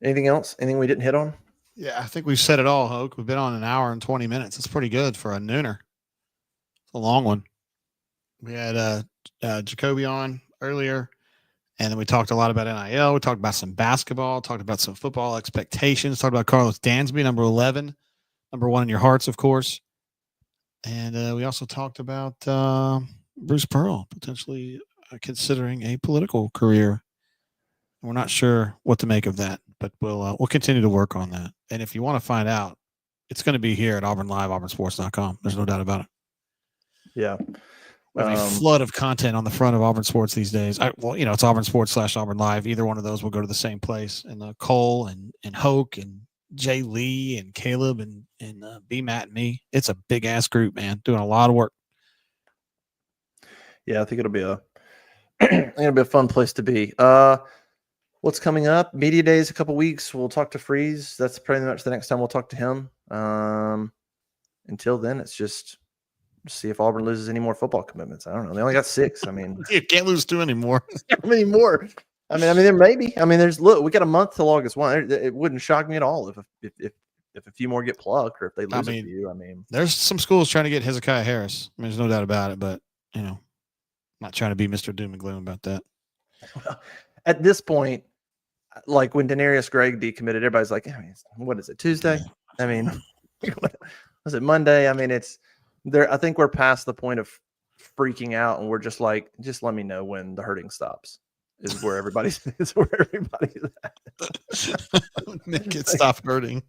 Anything else? Anything we didn't hit on? Yeah, I think we've said it all, Hoke. We've been on an hour and 20 minutes. It's pretty good for a nooner. It's a long one. We had Jacobe on earlier, and then we talked a lot about NIL. We talked about some basketball, talked about some football expectations, talked about Carlos Dansby, number 11, number 1 in your hearts, of course. And we also talked about Bruce Pearl potentially considering a political career. We're not sure what to make of that, but we'll continue to work on that. And if you want to find out, it's going to be here at Auburn Live, auburnsports.com. There's no doubt about it. Yeah. We have a flood of content on the front of Auburn Sports these days. It's Auburn Sports / Auburn Live. Either one of those will go to the same place. And Cole and Hoke and Jay Lee and Caleb and B Matt and me. It's a big ass group, man, doing a lot of work. Yeah, I think it'll be a fun place to be. What's coming up? Media days, a couple weeks. We'll talk to Freeze. That's pretty much the next time we'll talk to him. Until then, it's just see if Auburn loses any more football commitments. I don't know. They only got 6. I mean, you can't lose 2 anymore. How many more? I mean, there may be. I mean, we got a month till August 1. It wouldn't shock me at all if a few more get plucked or if they lose a few. I mean, there's some schools trying to get Hezekiah Harris. I mean, there's no doubt about it. But not trying to be Mr. Doom and Gloom about that. Well, at this point, like when Denarius Gregg decommitted, everybody's like, I mean, what is it, Tuesday? I mean, was it Monday? I mean, it's there. I think we're past the point of freaking out, and we're just like, just let me know when the hurting stops. Is where everybody's at. Make it stop hurting.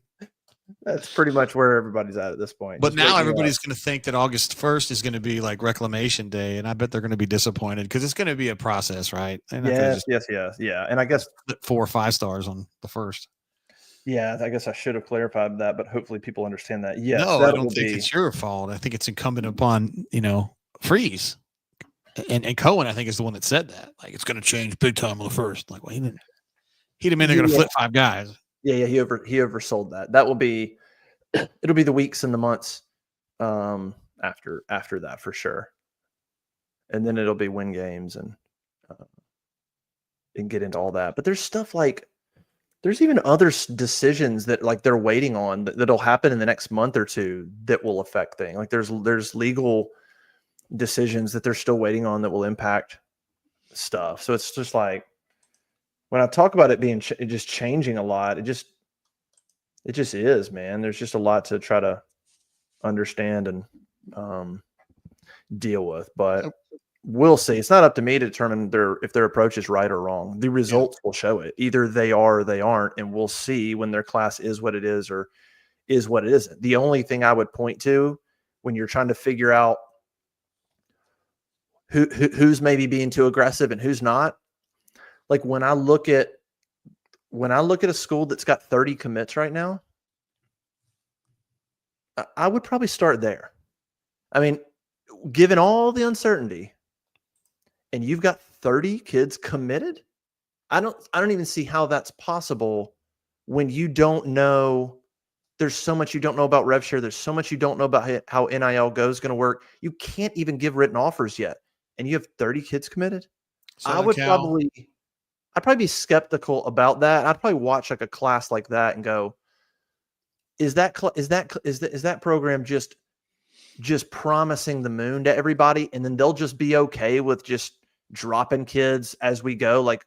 That's pretty much where everybody's at this point. But now everybody's going to think that August 1st is going to be like Reclamation Day, and I bet they're going to be disappointed because it's going to be a process, right? Yes. And I guess 4 or 5 stars on the 1st. Yeah, I guess I should have clarified that, but hopefully people understand that. Yes, no, I don't think it's your fault. I think it's incumbent upon Freeze and Cohen. I think is the one that said that. Like it's going to change big time on the 1st. Like, well, he didn't mean they're going to flip 5 guys. Yeah, he oversold that. That will be, it'll be the weeks and the months after that for sure, and then it'll be win games and get into all that. But there's stuff like there's even other decisions that like they're waiting on that'll happen in the next month or 2 that will affect things. Like there's legal decisions that they're still waiting on that will impact stuff. So it's just like, when I talk about it being just changing a lot, it just is, man. There's just a lot to try to understand and deal with, but we'll see. It's not up to me to determine if their approach is right or wrong. The results will show it. Either they are or they aren't, and we'll see when their class is what it is or is what it isn't. The only thing I would point to when you're trying to figure out who's maybe being too aggressive and who's not, like when I look at a school that's got 30 commits right now, I would probably start there. I mean, given all the uncertainty, and you've got 30 kids committed, I don't even see how that's possible when you don't know. There's so much you don't know about rev share. There's so much you don't know about how NIL is going to work. You can't even give written offers yet, and you have 30 kids committed. I'd probably be skeptical about that. I'd probably watch like a class like that and go, is that program just promising the moon to everybody, and then they'll just be okay with just dropping kids as we go? Like,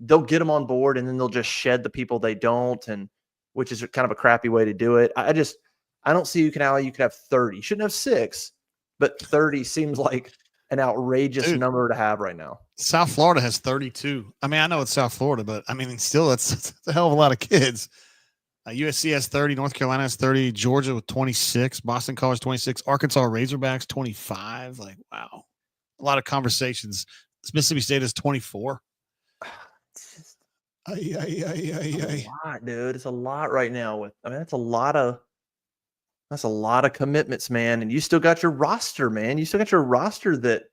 they'll get them on board and then they'll just shed the people they don't, and which is kind of a crappy way to do it. I don't see you could have 30. You shouldn't have 6, but 30 seems like an outrageous number to have right now. South Florida has 32. I mean, I know it's South Florida, but I mean, still, it's a hell of a lot of kids. USC has 30, North Carolina has 30, Georgia with 26, Boston College 26, Arkansas Razorbacks 25. Like, wow, a lot of conversations. Mississippi State is 24. It's a lot, dude. It's a lot right now. That's a lot of commitments, man. And you still got your roster, man. You still got your roster that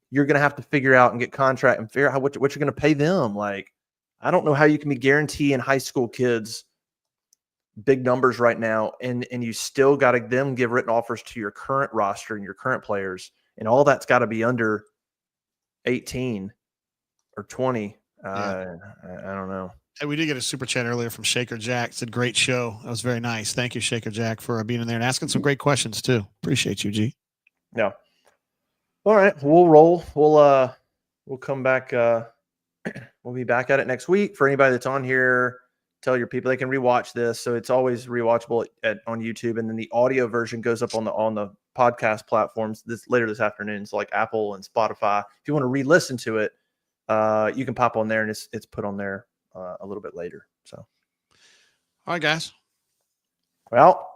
you're going to have to figure out and get contract and figure out what you're going to pay them. Like, I don't know how you can be guaranteeing high school kids big numbers right now, and you still got to them give written offers to your current roster and your current players, and all that's got to be under 18 or 20. I don't know. Hey, we did get a super chat earlier from Shaker Jack. Said, great show. That was very nice. Thank you, Shaker Jack, for being in there and asking some great questions too. Appreciate you, G. Yeah. All right, we'll roll. We'll come back. We'll be back at it next week. For anybody that's on here, tell your people they can rewatch this. So it's always rewatchable on YouTube, and then the audio version goes up on the podcast platforms later this afternoon. So like Apple and Spotify. If you want to re-listen to it, you can pop on there, and it's put on there a little bit later. So, all right, guys. Well,